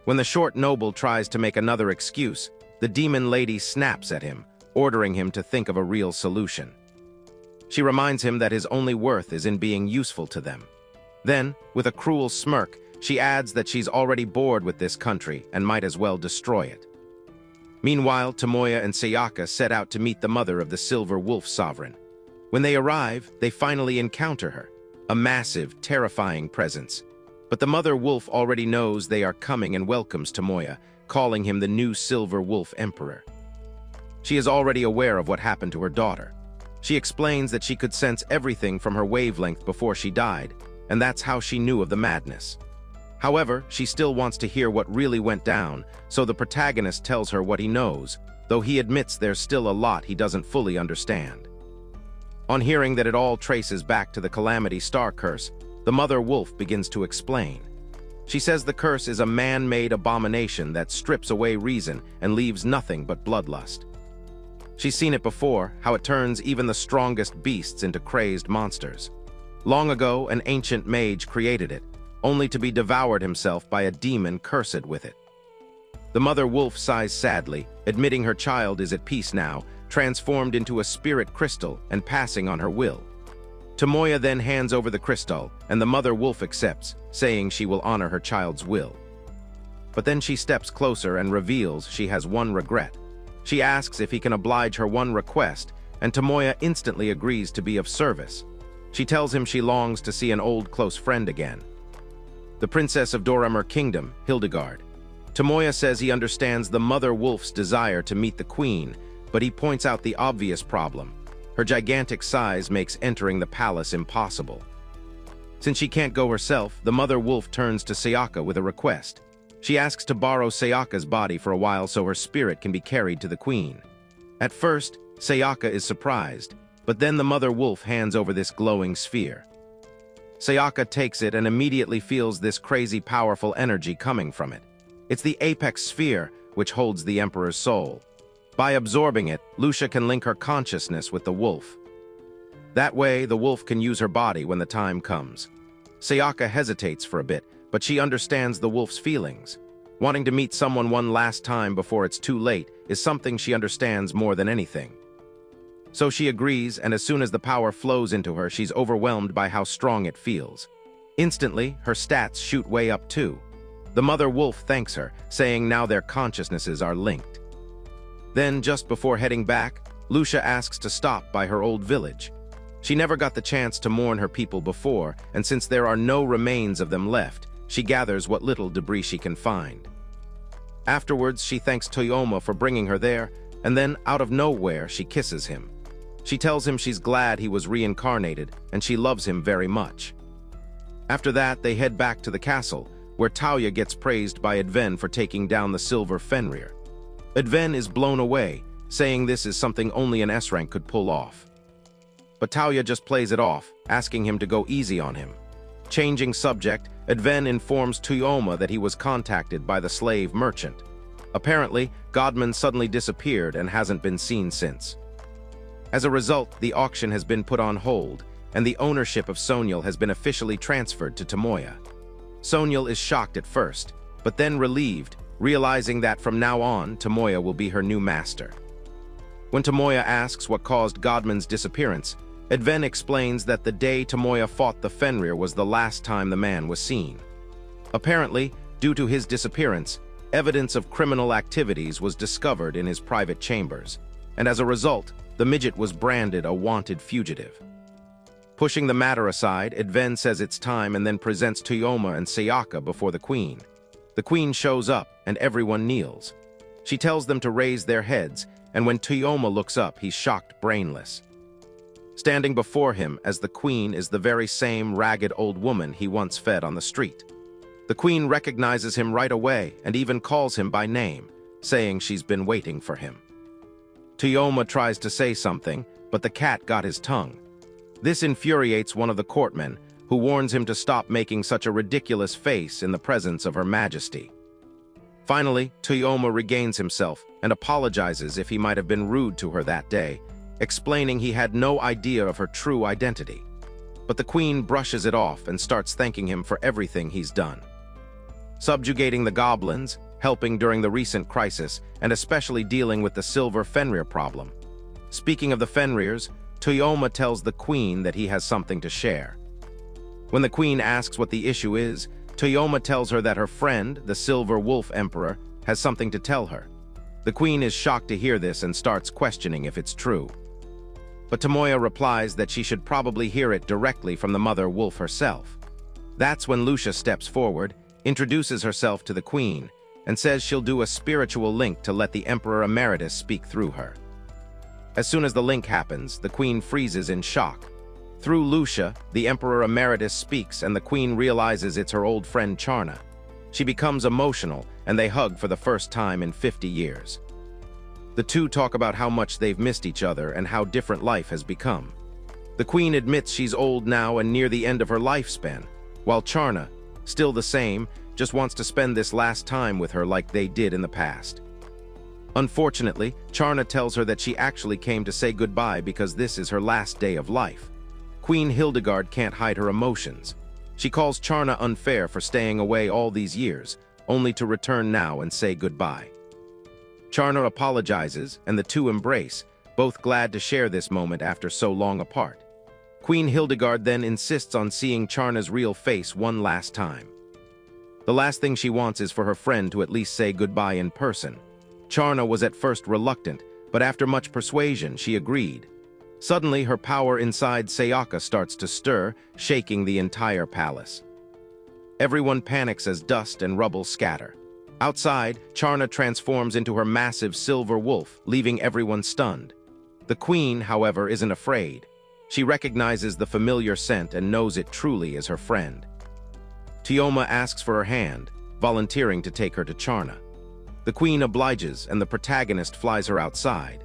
When the short noble tries to make another excuse, the demon lady snaps at him, ordering him to think of a real solution. She reminds him that his only worth is in being useful to them. Then, with a cruel smirk, she adds that she's already bored with this country and might as well destroy it. Meanwhile, Tomoya and Sayaka set out to meet the mother of the Silver Wolf Sovereign. When they arrive, they finally encounter her, a massive, terrifying presence. But the mother wolf already knows they are coming and welcomes Tomoya, calling him the new Silver Wolf Emperor. She is already aware of what happened to her daughter. She explains that she could sense everything from her wavelength before she died, and that's how she knew of the madness. However, she still wants to hear what really went down, so the protagonist tells her what he knows, though he admits there's still a lot he doesn't fully understand. On hearing that it all traces back to the Calamity Star Curse, the mother wolf begins to explain. She says the curse is a man-made abomination that strips away reason and leaves nothing but bloodlust. She's seen it before, how it turns even the strongest beasts into crazed monsters. Long ago, an ancient mage created it, only to be devoured himself by a demon cursed with it. The mother wolf sighs sadly, admitting her child is at peace now, transformed into a spirit crystal and passing on her will. Tomoya then hands over the crystal, and the mother wolf accepts, saying she will honor her child's will. But then she steps closer and reveals she has one regret. She asks if he can oblige her one request, and Tomoya instantly agrees to be of service. She tells him she longs to see an old close friend again. The princess of Doramer Kingdom, Hildegard. Tomoya says he understands the mother wolf's desire to meet the queen, but he points out the obvious problem. Her gigantic size makes entering the palace impossible. Since she can't go herself, the mother wolf turns to Sayaka with a request. She asks to borrow Sayaka's body for a while so her spirit can be carried to the queen. At first, Sayaka is surprised, but then the mother wolf hands over this glowing sphere. Sayaka takes it and immediately feels this crazy powerful energy coming from it. It's the apex sphere which holds the emperor's soul. By absorbing it, Lucia can link her consciousness with the wolf. That way, the wolf can use her body when the time comes. Sayaka hesitates for a bit, but she understands the wolf's feelings. Wanting to meet someone one last time before it's too late is something she understands more than anything. So she agrees, and as soon as the power flows into her, she's overwhelmed by how strong it feels. Instantly, her stats shoot way up too. The mother wolf thanks her, saying now their consciousnesses are linked. Then, just before heading back, Lucia asks to stop by her old village. She never got the chance to mourn her people before, and since there are no remains of them left, she gathers what little debris she can find. Afterwards, she thanks Toyoma for bringing her there, and then, out of nowhere, she kisses him. She tells him she's glad he was reincarnated, and she loves him very much. After that, they head back to the castle, where Tauya gets praised by Adven for taking down the Silver Fenrir. Adven is blown away, saying this is something only an S-rank could pull off. But Tauya just plays it off, asking him to go easy on him. Changing subject, Adven informs Toyoma that he was contacted by the slave merchant. Apparently, Godman suddenly disappeared and hasn't been seen since. As a result, the auction has been put on hold, and the ownership of Sonyal has been officially transferred to Tomoya. Sonyal is shocked at first, but then relieved, realizing that from now on, Tomoya will be her new master. When Tomoya asks what caused Godman's disappearance, Adven explains that the day Tomoya fought the Fenrir was the last time the man was seen. Apparently, due to his disappearance, evidence of criminal activities was discovered in his private chambers, and as a result, the midget was branded a wanted fugitive. Pushing the matter aside, Adven says it's time and then presents Toyoma and Sayaka before the queen. The queen shows up, and everyone kneels. She tells them to raise their heads, and when Toyoma looks up, he's shocked brainless. Standing before him as the queen is the very same ragged old woman he once fed on the street. The queen recognizes him right away and even calls him by name, saying she's been waiting for him. Toyoma tries to say something, but the cat got his tongue. This infuriates one of the courtmen, who warns him to stop making such a ridiculous face in the presence of Her Majesty. Finally, Toyoma regains himself and apologizes if he might have been rude to her that day, explaining he had no idea of her true identity. but the queen brushes it off and starts thanking him for everything he's done. Subjugating the goblins, helping during the recent crisis, and especially dealing with the silver Fenrir problem. Speaking of the Fenrirs, Tuooma tells the queen that he has something to share. When the queen asks what the issue is, Tuooma tells her that her friend, the Silver Wolf Emperor, has something to tell her. The queen is shocked to hear this and starts questioning if it's true. But Tomoya replies that she should probably hear it directly from the mother wolf herself. That's when Lucia steps forward, introduces herself to the queen, and says she'll do a spiritual link to let the Emperor Emeritus speak through her. As soon as the link happens, the queen freezes in shock. Through Lucia, the Emperor Emeritus speaks and the queen realizes it's her old friend Charna. She becomes emotional and they hug for the first time in 50 years. The two talk about how much they've missed each other and how different life has become. The queen admits she's old now and near the end of her lifespan, while Charna, still the same, just wants to spend this last time with her like they did in the past. Unfortunately, Charna tells her that she actually came to say goodbye because this is her last day of life. Queen Hildegard can't hide her emotions. She calls Charna unfair for staying away all these years, only to return now and say goodbye. Charna apologizes, and the two embrace, both glad to share this moment after so long apart. Queen Hildegard then insists on seeing Charna's real face one last time. The last thing she wants is for her friend to at least say goodbye in person. Charna was at first reluctant, but after much persuasion, she agreed. Suddenly, her power inside Sayaka starts to stir, shaking the entire palace. Everyone panics as dust and rubble scatter. Outside, Charna transforms into her massive silver wolf, leaving everyone stunned. The queen, however, isn't afraid. She recognizes the familiar scent and knows it truly is her friend. Tuooma asks for her hand, volunteering to take her to Charna. The queen obliges and the protagonist flies her outside.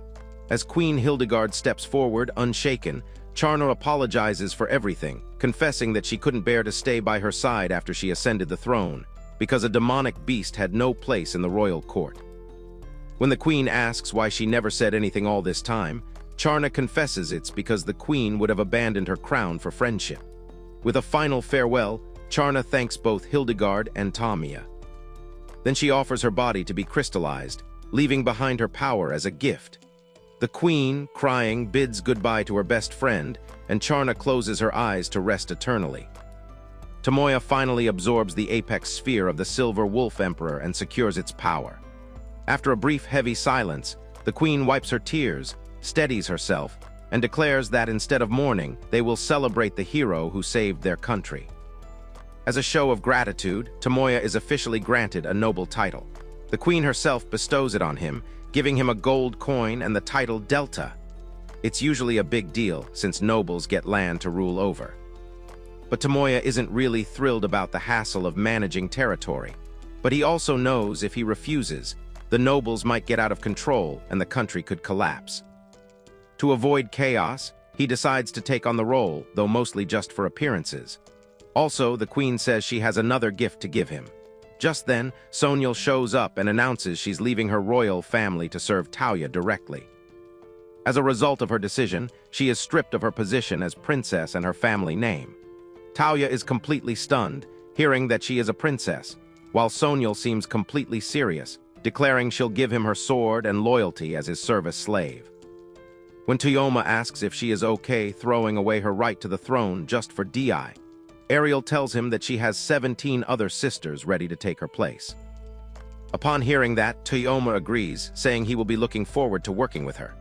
As Queen Hildegard steps forward, unshaken, Charna apologizes for everything, confessing that she couldn't bear to stay by her side after she ascended the throne, because a demonic beast had no place in the royal court. When the queen asks why she never said anything all this time, Charna confesses it's because the queen would have abandoned her crown for friendship. With a final farewell, Charna thanks both Hildegard and Tamiya. Then she offers her body to be crystallized, leaving behind her power as a gift. The queen, crying, bids goodbye to her best friend, and Charna closes her eyes to rest eternally. Tomoya finally absorbs the apex sphere of the Silver Wolf Emperor and secures its power. After a brief heavy silence, the queen wipes her tears, steadies herself, and declares that instead of mourning, they will celebrate the hero who saved their country. As a show of gratitude, Tomoya is officially granted a noble title. The queen herself bestows it on him, giving him a gold coin and the title Delta. It's usually a big deal, since nobles get land to rule over. But Tomoya isn't really thrilled about the hassle of managing territory. But he also knows if he refuses, the nobles might get out of control and the country could collapse. To avoid chaos, he decides to take on the role, though mostly just for appearances. Also, the queen says she has another gift to give him. Just then, Sonyal shows up and announces she's leaving her royal family to serve Tauya directly. As a result of her decision, she is stripped of her position as princess and her family name. Tauya is completely stunned, hearing that she is a princess, while Sonyal seems completely serious, declaring she'll give him her sword and loyalty as his service slave. When Tuooma asks if she is okay throwing away her right to the throne just for Di, Ariel tells him that she has 17 other sisters ready to take her place. Upon hearing that, Tuooma agrees, saying he will be looking forward to working with her.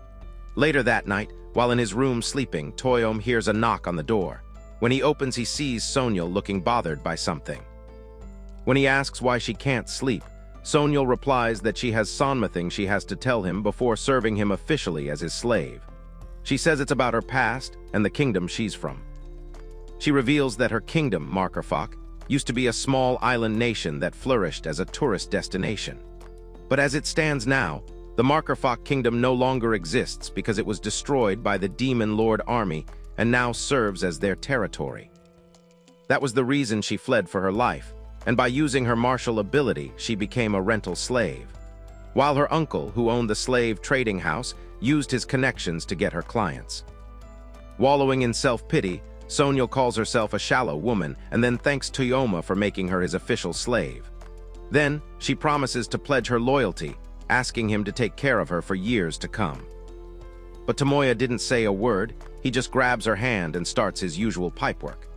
Later that night, while in his room sleeping, Tuooma hears a knock on the door. When he opens, he sees Sonyal looking bothered by something. When he asks why she can't sleep, Sonyal replies that she has something she has to tell him before serving him officially as his slave. She says it's about her past and the kingdom she's from. She reveals that her kingdom, Markarfok, used to be a small island nation that flourished as a tourist destination. But as it stands now, the Markarfok kingdom no longer exists because it was destroyed by the Demon Lord army and now serves as their territory. That was the reason she fled for her life, and by using her martial ability, she became a rental slave. While her uncle, who owned the slave trading house, used his connections to get her clients. Wallowing in self-pity, Soniel calls herself a shallow woman and then thanks Toyoma for making her his official slave. Then, she promises to pledge her loyalty, asking him to take care of her for years to come. But Tomoya didn't say a word, he just grabs her hand and starts his usual pipework.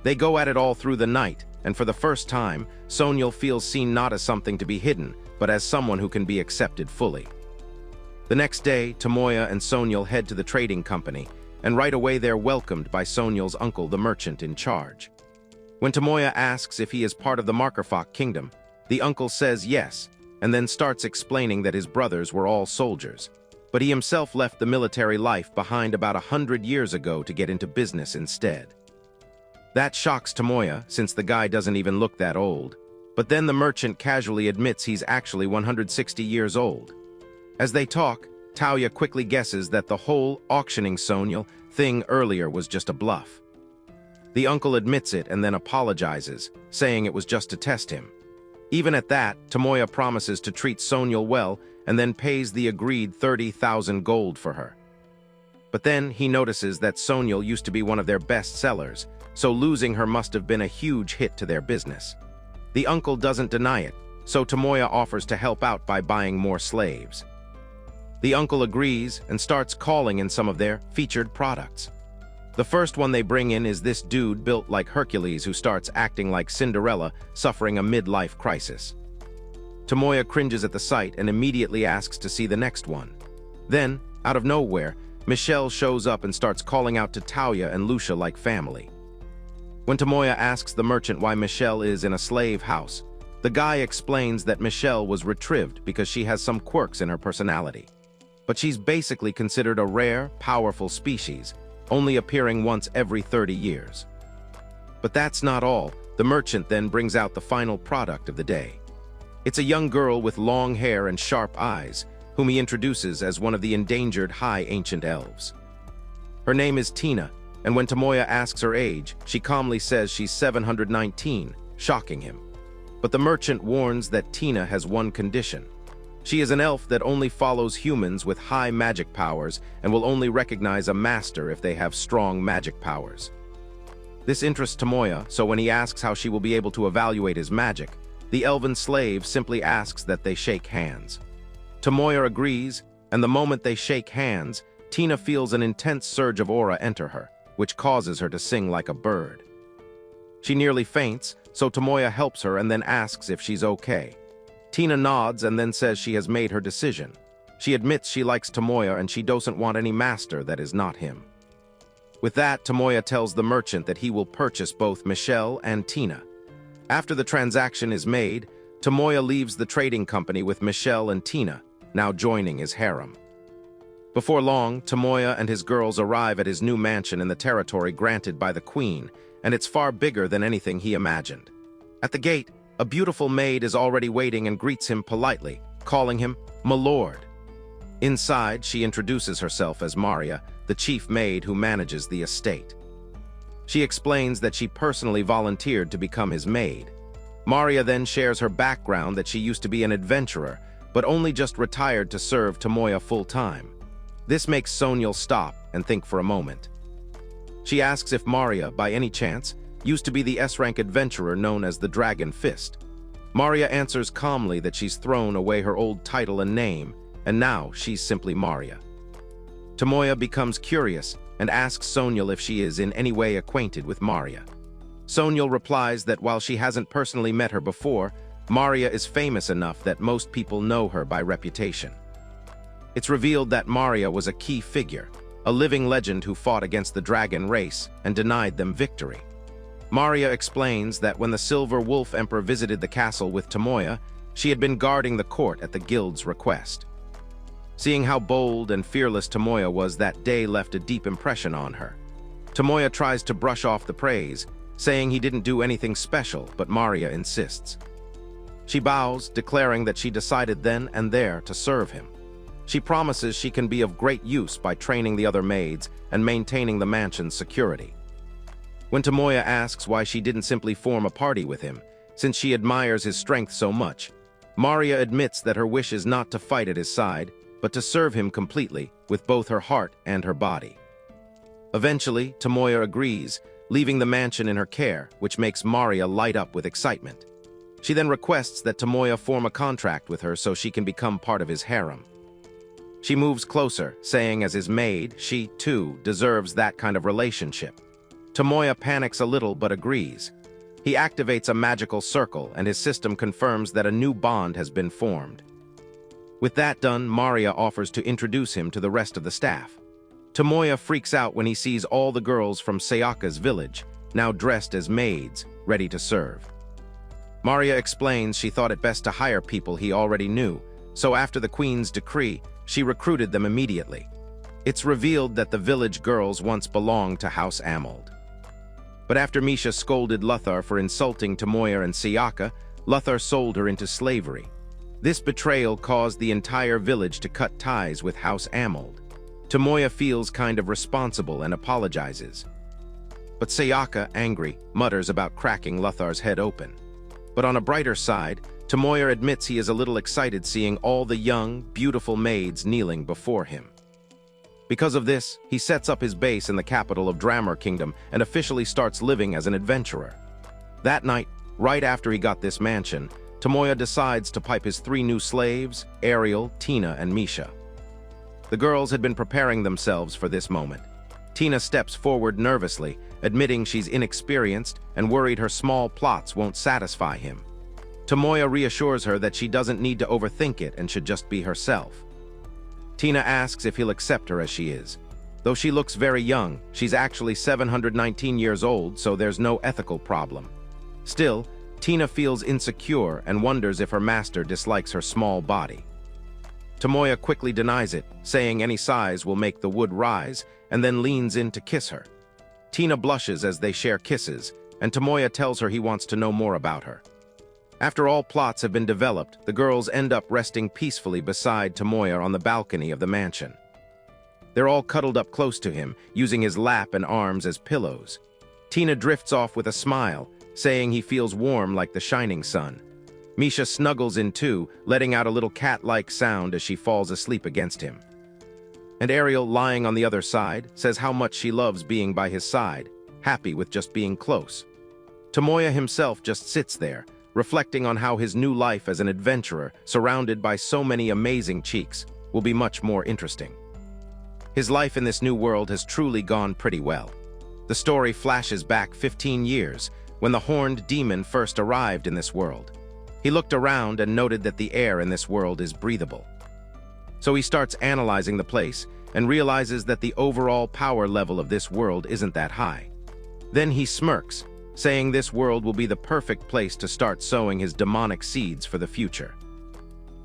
They go at it all through the night, and for the first time, Soniel feels seen not as something to be hidden, but as someone who can be accepted fully. The next day, Tomoya and Soniel head to the trading company, and right away they're welcomed by Soniel's uncle, the merchant in charge. When Tomoya asks if he is part of the Markerfok kingdom, the uncle says yes, and then starts explaining that his brothers were all soldiers, but he himself left the military life behind about 100 years ago to get into business instead. That shocks Tomoya, since the guy doesn't even look that old, but then the merchant casually admits he's actually 160 years old. As they talk, Taoya quickly guesses that the whole auctioning Soniel thing earlier was just a bluff. The uncle admits it and then apologizes, saying it was just to test him. Even at that, Tomoya promises to treat Soniel well and then pays the agreed 30,000 gold for her. But then he notices that Soniel used to be one of their best sellers, so losing her must have been a huge hit to their business. The uncle doesn't deny it, so Tomoya offers to help out by buying more slaves. The uncle agrees and starts calling in some of their featured products. The first one they bring in is this dude built like Hercules who starts acting like Cinderella, suffering a midlife crisis. Tomoya cringes at the sight and immediately asks to see the next one. Then, out of nowhere, Michelle shows up and starts calling out to Taoya and Lucia like family. When Tomoya asks the merchant why Michelle is in a slave house, the guy explains that Michelle was retrieved because she has some quirks in her personality. But she's basically considered a rare, powerful species, only appearing once every 30 years. But that's not all. The merchant then brings out the final product of the day. It's a young girl with long hair and sharp eyes, whom he introduces as one of the endangered high ancient elves. Her name is Tina, and when Tomoya asks her age, she calmly says she's 719, shocking him. But the merchant warns that Tina has one condition. She is an elf that only follows humans with high magic powers and will only recognize a master if they have strong magic powers. This interests Tomoya, so when he asks how she will be able to evaluate his magic, the elven slave simply asks that they shake hands. Tomoya agrees, and the moment they shake hands, Tina feels an intense surge of aura enter her, which causes her to sing like a bird. She nearly faints, so Tomoya helps her and then asks if she's okay. Tina nods and then says she has made her decision. She admits she likes Tomoya and she doesn't want any master that is not him. With that, Tomoya tells the merchant that he will purchase both Michelle and Tina. After the transaction is made, Tomoya leaves the trading company with Michelle and Tina, now joining his harem. Before long, Tomoya and his girls arrive at his new mansion in the territory granted by the queen, and it's far bigger than anything he imagined. At the gate, a beautiful maid is already waiting and greets him politely, calling him "My Lord." Inside, she introduces herself as Maria, the chief maid who manages the estate. She explains that she personally volunteered to become his maid. Maria then shares her background that she used to be an adventurer, but only just retired to serve Tomoya full-time. This makes Soniel stop and think for a moment. She asks if Maria, by any chance, used to be the S-rank adventurer known as the Dragon Fist. Maria answers calmly that she's thrown away her old title and name, and now she's simply Maria. Tomoya becomes curious and asks Soniel if she is in any way acquainted with Maria. Soniel replies that while she hasn't personally met her before, Maria is famous enough that most people know her by reputation. It's revealed that Maria was a key figure, a living legend who fought against the dragon race and denied them victory. Maria explains that when the Silver Wolf Emperor visited the castle with Tomoya, she had been guarding the court at the guild's request. Seeing how bold and fearless Tomoya was that day left a deep impression on her. Tomoya tries to brush off the praise, saying he didn't do anything special, but Maria insists. She bows, declaring that she decided then and there to serve him. She promises she can be of great use by training the other maids and maintaining the mansion's security. When Tomoya asks why she didn't simply form a party with him, since she admires his strength so much, Maria admits that her wish is not to fight at his side, but to serve him completely, with both her heart and her body. Eventually, Tomoya agrees, leaving the mansion in her care, which makes Maria light up with excitement. She then requests that Tomoya form a contract with her so she can become part of his harem. She moves closer, saying as his maid, she, too, deserves that kind of relationship. Tomoya panics a little but agrees. He activates a magical circle, and his system confirms that a new bond has been formed. With that done, Maria offers to introduce him to the rest of the staff. Tomoya freaks out when he sees all the girls from Sayaka's village, now dressed as maids, ready to serve. Maria explains she thought it best to hire people he already knew, so after the queen's decree, she recruited them immediately. It's revealed that the village girls once belonged to House Amold. But after Misha scolded Lothar for insulting Tomoya and Sayaka, Lothar sold her into slavery. This betrayal caused the entire village to cut ties with House Amold. Tomoya feels kind of responsible and apologizes. But Sayaka, angry, mutters about cracking Lothar's head open. But on a brighter side, Tomoya admits he is a little excited seeing all the young, beautiful maids kneeling before him. Because of this, he sets up his base in the capital of Drammer Kingdom and officially starts living as an adventurer. That night, right after he got this mansion, Tomoya decides to pipe his 3 new slaves, Ariel, Tina, and Misha. The girls had been preparing themselves for this moment. Tina steps forward nervously, admitting she's inexperienced and worried her small plots won't satisfy him. Tomoya reassures her that she doesn't need to overthink it and should just be herself. Tina asks if he'll accept her as she is. Though she looks very young, she's actually 719 years old, so there's no ethical problem. Still, Tina feels insecure and wonders if her master dislikes her small body. Tomoya quickly denies it, saying any size will make the wood rise, and then leans in to kiss her. Tina blushes as they share kisses, and Tomoya tells her he wants to know more about her. After all plots have been developed, the girls end up resting peacefully beside Tomoya on the balcony of the mansion. They're all cuddled up close to him, using his lap and arms as pillows. Tina drifts off with a smile, saying he feels warm like the shining sun. Misha snuggles in too, letting out a little cat-like sound as she falls asleep against him. And Ariel, lying on the other side, says how much she loves being by his side, happy with just being close. Tomoya himself just sits there, reflecting on how his new life as an adventurer, surrounded by so many amazing cheeks, will be much more interesting. His life in this new world has truly gone pretty well. The story flashes back 15 years, when the horned demon first arrived in this world. He looked around and noted that the air in this world is breathable. So he starts analyzing the place and realizes that the overall power level of this world isn't that high. Then he smirks, saying this world will be the perfect place to start sowing his demonic seeds for the future.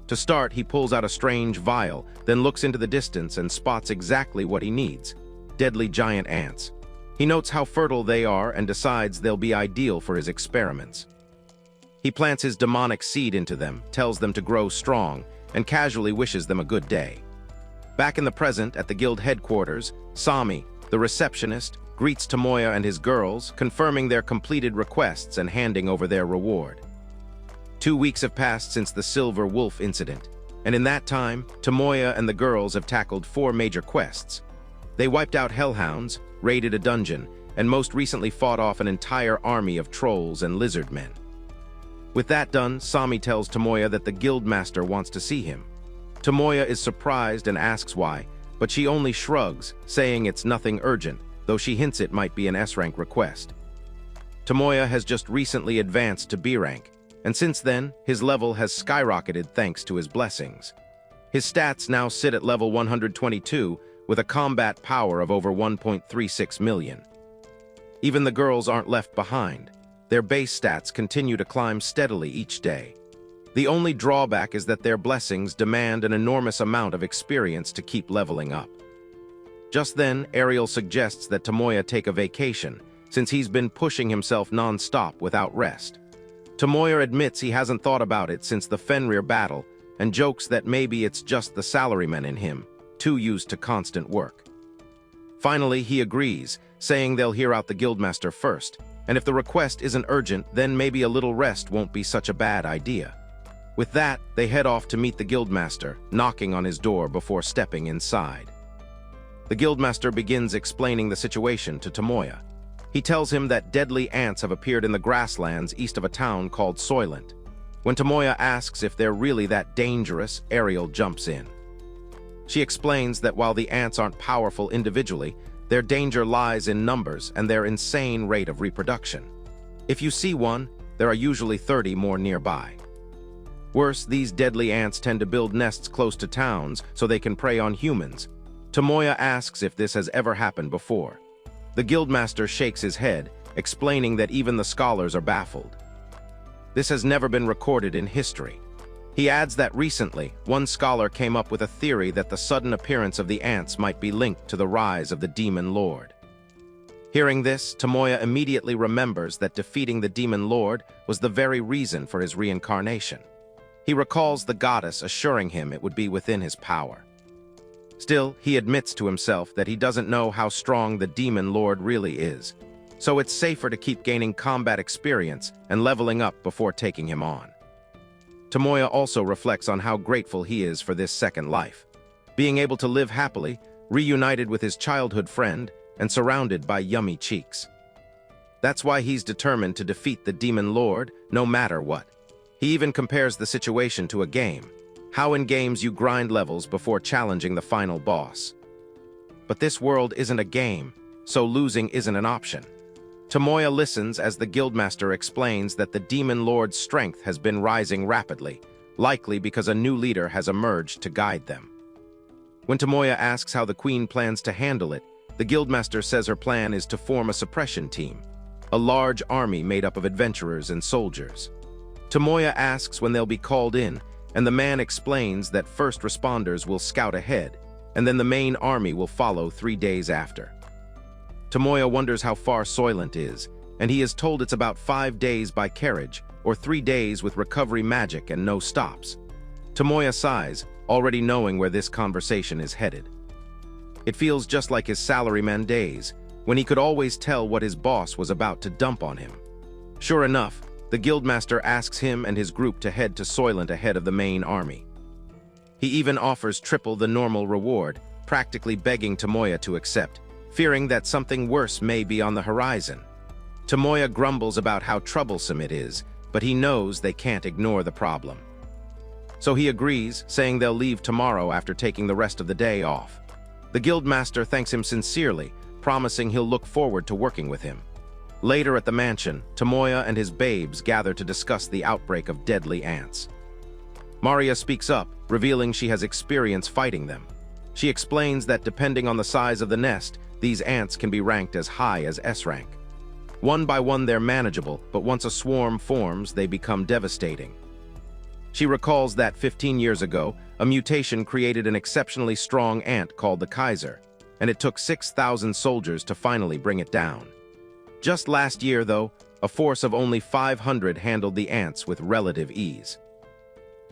To start, he pulls out a strange vial, then looks into the distance and spots exactly what he needs: deadly giant ants. He notes how fertile they are and decides they'll be ideal for his experiments. He plants his demonic seed into them, tells them to grow strong, and casually wishes them a good day. Back in the present, at the guild headquarters, Sami, the receptionist, greets Tomoya and his girls, confirming their completed requests and handing over their reward. 2 weeks have passed since the Silver Wolf incident, and in that time, Tomoya and the girls have tackled 4 major quests. They wiped out hellhounds, raided a dungeon, and most recently fought off an entire army of trolls and lizard men. With that done, Sami tells Tomoya that the guildmaster wants to see him. Tomoya is surprised and asks why, but she only shrugs, saying it's nothing urgent, though she hints it might be an S-rank request. Tomoya has just recently advanced to B rank, and since then, his level has skyrocketed thanks to his blessings. His stats now sit at level 122, with a combat power of over 1.36 million. Even the girls aren't left behind. Their base stats continue to climb steadily each day. The only drawback is that their blessings demand an enormous amount of experience to keep leveling up. Just then, Ariel suggests that Tomoya take a vacation, since he's been pushing himself non-stop without rest. Tomoya admits he hasn't thought about it since the Fenrir battle, and jokes that maybe it's just the salaryman in him, too used to constant work. Finally, he agrees, saying they'll hear out the guildmaster first, and if the request isn't urgent, then maybe a little rest won't be such a bad idea. With that, they head off to meet the guildmaster, knocking on his door before stepping inside. The guildmaster begins explaining the situation to Tomoya. He tells him that deadly ants have appeared in the grasslands east of a town called Soylent. When Tomoya asks if they're really that dangerous, Ariel jumps in. She explains that while the ants aren't powerful individually, their danger lies in numbers and their insane rate of reproduction. If you see one, there are usually 30 more nearby. Worse, these deadly ants tend to build nests close to towns so they can prey on humans. Tomoya asks if this has ever happened before. The guildmaster shakes his head, explaining that even the scholars are baffled. This has never been recorded in history. He adds that recently, one scholar came up with a theory that the sudden appearance of the ants might be linked to the rise of the demon lord. Hearing this, Tomoya immediately remembers that defeating the demon lord was the very reason for his reincarnation. He recalls the goddess assuring him it would be within his power. Still, he admits to himself that he doesn't know how strong the demon lord really is, so it's safer to keep gaining combat experience and leveling up before taking him on. Tomoya also reflects on how grateful he is for this second life, being able to live happily, reunited with his childhood friend, and surrounded by yummy cheeks. That's why he's determined to defeat the demon lord no matter what. He even compares the situation to a game, how in games you grind levels before challenging the final boss. But this world isn't a game, so losing isn't an option. Tomoya listens as the guildmaster explains that the demon lord's strength has been rising rapidly, likely because a new leader has emerged to guide them. When Tomoya asks how the queen plans to handle it, the guildmaster says her plan is to form a suppression team, a large army made up of adventurers and soldiers. Tomoya asks when they'll be called in, and the man explains that first responders will scout ahead, and then the main army will follow 3 days after. Tomoya wonders how far Soylent is, and he is told it's about 5 days by carriage, or 3 days with recovery magic and no stops. Tomoya sighs, already knowing where this conversation is headed. It feels just like his salaryman days, when he could always tell what his boss was about to dump on him. Sure enough, the guildmaster asks him and his group to head to Soylent ahead of the main army. He even offers triple the normal reward, practically begging Tomoya to accept, fearing that something worse may be on the horizon. Tomoya grumbles about how troublesome it is, but he knows they can't ignore the problem. So he agrees, saying they'll leave tomorrow after taking the rest of the day off. The guildmaster thanks him sincerely, promising he'll look forward to working with him. Later at the mansion, Tomoya and his babes gather to discuss the outbreak of deadly ants. Maria speaks up, revealing she has experience fighting them. She explains that depending on the size of the nest, these ants can be ranked as high as S rank. One by one they're manageable, but once a swarm forms, they become devastating. She recalls that 15 years ago, a mutation created an exceptionally strong ant called the Kaiser, and it took 6,000 soldiers to finally bring it down. Just last year, though, a force of only 500 handled the ants with relative ease.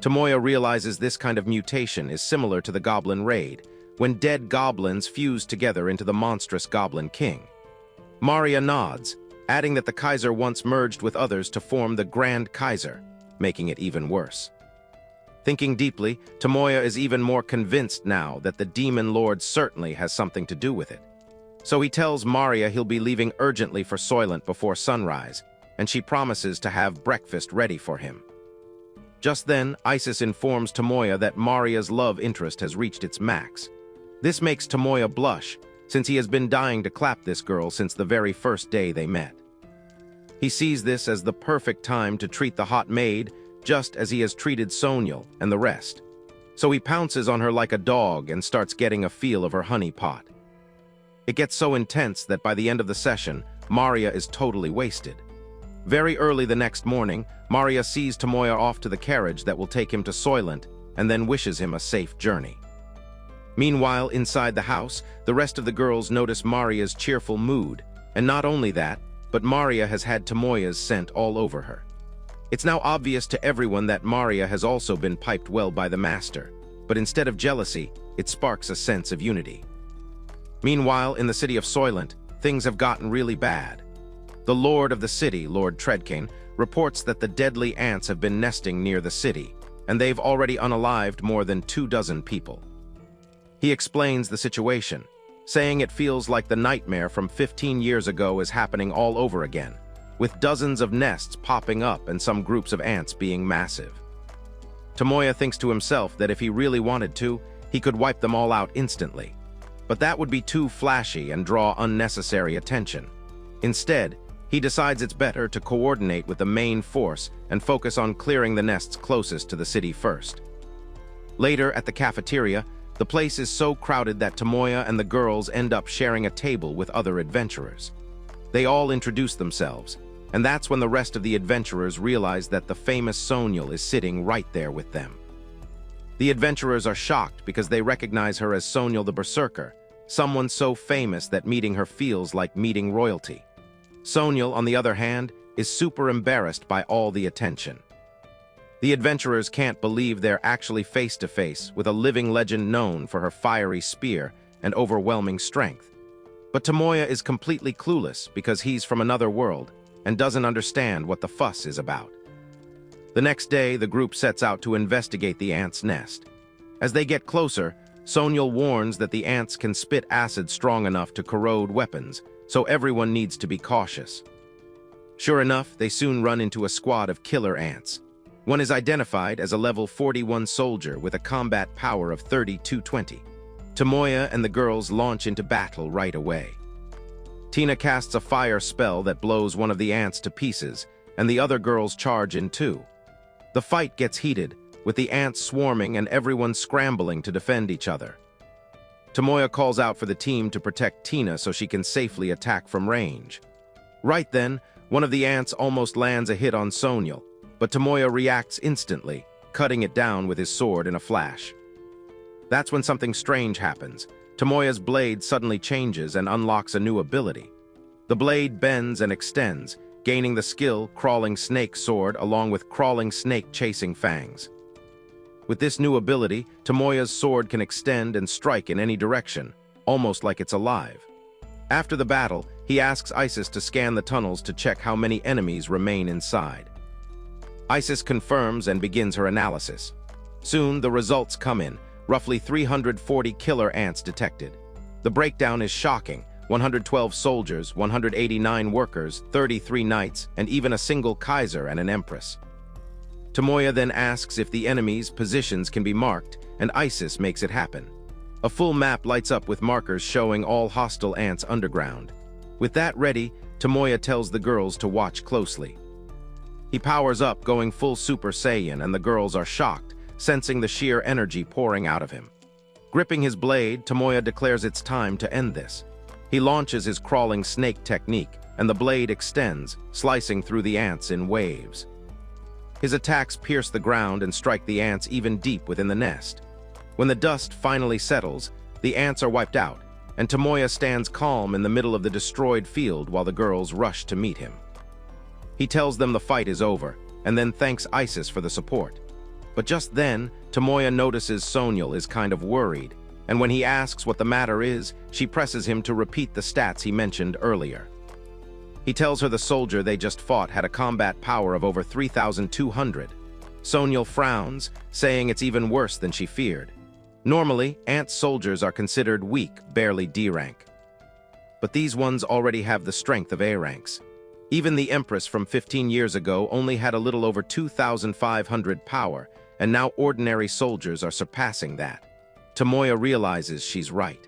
Tomoya realizes this kind of mutation is similar to the Goblin Raid, when dead goblins fuse together into the monstrous Goblin King. Maria nods, adding that the Kaiser once merged with others to form the Grand Kaiser, making it even worse. Thinking deeply, Tomoya is even more convinced now that the Demon Lord certainly has something to do with it. So he tells Maria he'll be leaving urgently for Soylent before sunrise, and she promises to have breakfast ready for him. Just then, Isis informs Tomoya that Maria's love interest has reached its max. This makes Tomoya blush, since he has been dying to clap this girl since the very first day they met. He sees this as the perfect time to treat the hot maid, just as he has treated Soniel and the rest. So he pounces on her like a dog and starts getting a feel of her honey pot. It gets so intense that by the end of the session, Maria is totally wasted. Very early the next morning, Maria sees Tomoya off to the carriage that will take him to Soylent and then wishes him a safe journey. Meanwhile, inside the house, the rest of the girls notice Maria's cheerful mood, and not only that, but Maria has had Tomoya's scent all over her. It's now obvious to everyone that Maria has also been piped well by the master, but instead of jealousy, it sparks a sense of unity. Meanwhile, in the city of Soylent, things have gotten really bad. The lord of the city, Lord Treadcane, reports that the deadly ants have been nesting near the city, and they've already unalived more than 24 people. He explains the situation, saying it feels like the nightmare from 15 years ago is happening all over again, with dozens of nests popping up and some groups of ants being massive. Tomoya thinks to himself that if he really wanted to, he could wipe them all out instantly. But that would be too flashy and draw unnecessary attention. Instead, he decides it's better to coordinate with the main force and focus on clearing the nests closest to the city first. Later, at the cafeteria, the place is so crowded that Tomoya and the girls end up sharing a table with other adventurers. They all introduce themselves, and that's when the rest of the adventurers realize that the famous Sonyal is sitting right there with them. The adventurers are shocked because they recognize her as Sonyal the Berserker, someone so famous that meeting her feels like meeting royalty. Sonyal, on the other hand, is super embarrassed by all the attention. The adventurers can't believe they're actually face-to-face with a living legend known for her fiery spear and overwhelming strength. But Tomoya is completely clueless because he's from another world and doesn't understand what the fuss is about. The next day, the group sets out to investigate the ants' nest. As they get closer, Sonyal warns that the ants can spit acid strong enough to corrode weapons, so everyone needs to be cautious. Sure enough, they soon run into a squad of killer ants. One is identified as a level 41 soldier with a combat power of 3220. Tomoya and the girls launch into battle right away. Tina casts a fire spell that blows one of the ants to pieces, and the other girls charge in too. The fight gets heated, with the ants swarming and everyone scrambling to defend each other. Tomoya calls out for the team to protect Tina so she can safely attack from range. Right then, one of the ants almost lands a hit on Sonyal, but Tomoya reacts instantly, cutting it down with his sword in a flash. That's when something strange happens. Tomoya's blade suddenly changes and unlocks a new ability. The blade bends and extends, gaining the skill Crawling Snake Sword along with Crawling Snake Chasing Fangs. With this new ability, Tomoya's sword can extend and strike in any direction, almost like it's alive. After the battle, he asks Isis to scan the tunnels to check how many enemies remain inside. Isis confirms and begins her analysis. Soon, the results come in, roughly 340 killer ants detected. The breakdown is shocking: 112 soldiers, 189 workers, 33 knights, and even a single Kaiser and an empress. Tomoya then asks if the enemy's positions can be marked, and Isis makes it happen. A full map lights up with markers showing all hostile ants underground. With that ready, Tomoya tells the girls to watch closely. He powers up, going full Super Saiyan, and the girls are shocked, sensing the sheer energy pouring out of him. Gripping his blade, Tomoya declares it's time to end this. He launches his crawling snake technique, and the blade extends, slicing through the ants in waves. His attacks pierce the ground and strike the ants even deep within the nest. When the dust finally settles, the ants are wiped out, and Tomoya stands calm in the middle of the destroyed field while the girls rush to meet him. He tells them the fight is over, and then thanks Isis for the support. But just then, Tomoya notices Sonyal is kind of worried, and when he asks what the matter is, she presses him to repeat the stats he mentioned earlier. He tells her the soldier they just fought had a combat power of over 3,200. Sonyal frowns, saying it's even worse than she feared. Normally, ant soldiers are considered weak, barely D rank. But these ones already have the strength of A ranks. Even the Empress from 15 years ago only had a little over 2,500 power, and now ordinary soldiers are surpassing that. Tomoya realizes she's right.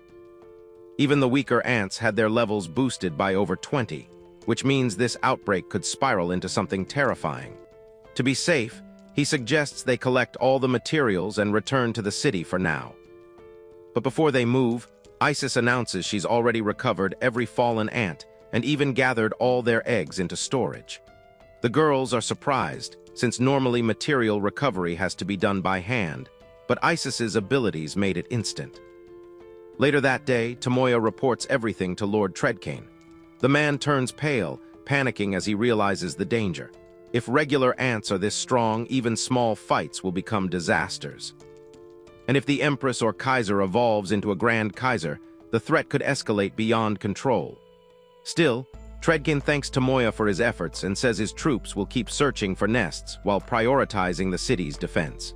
Even the weaker ants had their levels boosted by over 20, which means this outbreak could spiral into something terrifying. To be safe, he suggests they collect all the materials and return to the city for now. But before they move, Isis announces she's already recovered every fallen ant and even gathered all their eggs into storage. The girls are surprised, since normally material recovery has to be done by hand, but Isis's abilities made it instant. Later that day, Tomoya reports everything to Lord Treadcane. The man turns pale, panicking as he realizes the danger. If regular ants are this strong, even small fights will become disasters. And if the Empress or Kaiser evolves into a Grand Kaiser, the threat could escalate beyond control. Still, Treadcane thanks Tomoya for his efforts and says his troops will keep searching for nests while prioritizing the city's defense.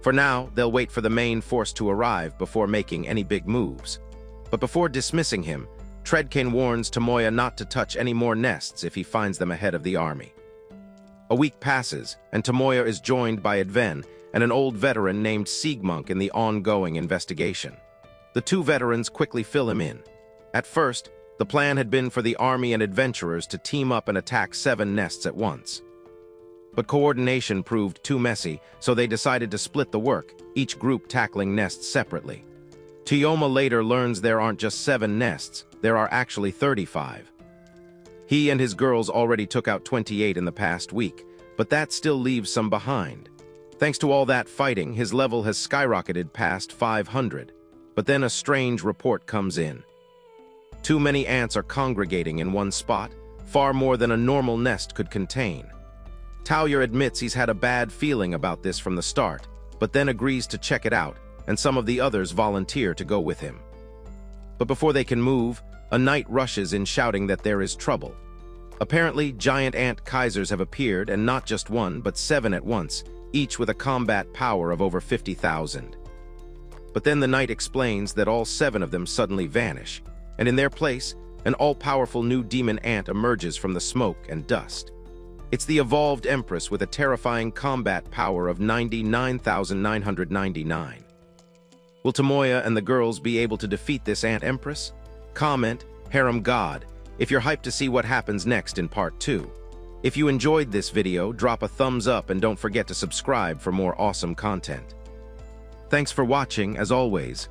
For now, they'll wait for the main force to arrive before making any big moves. But before dismissing him, Treadkane warns Tomoya not to touch any more nests if he finds them ahead of the army. A week passes, and Tomoya is joined by Adven and an old veteran named Siegmunk in the ongoing investigation. The two veterans quickly fill him in. At first, the plan had been for the army and adventurers to team up and attack 7 nests at once. But coordination proved too messy, so they decided to split the work, each group tackling nests separately. Toyoma later learns there aren't just 7 nests, there are actually 35. He and his girls already took out 28 in the past week, but that still leaves some behind. Thanks to all that fighting, his level has skyrocketed past 500. But then a strange report comes in. Too many ants are congregating in one spot, far more than a normal nest could contain. Taoyer admits he's had a bad feeling about this from the start, but then agrees to check it out, and some of the others volunteer to go with him. But before they can move, a knight rushes in shouting that there is trouble. Apparently, giant ant Kaisers have appeared, and not just one, but 7 at once, each with a combat power of over 50,000. But then the knight explains that all 7 of them suddenly vanish, and in their place, an all-powerful new demon ant emerges from the smoke and dust. It's the evolved empress with a terrifying combat power of 99,999. Will Tomoya and the girls be able to defeat this ant empress? Comment, Harem God, if you're hyped to see what happens next in part 2. If you enjoyed this video, drop a thumbs up and don't forget to subscribe for more awesome content. Thanks for watching, as always.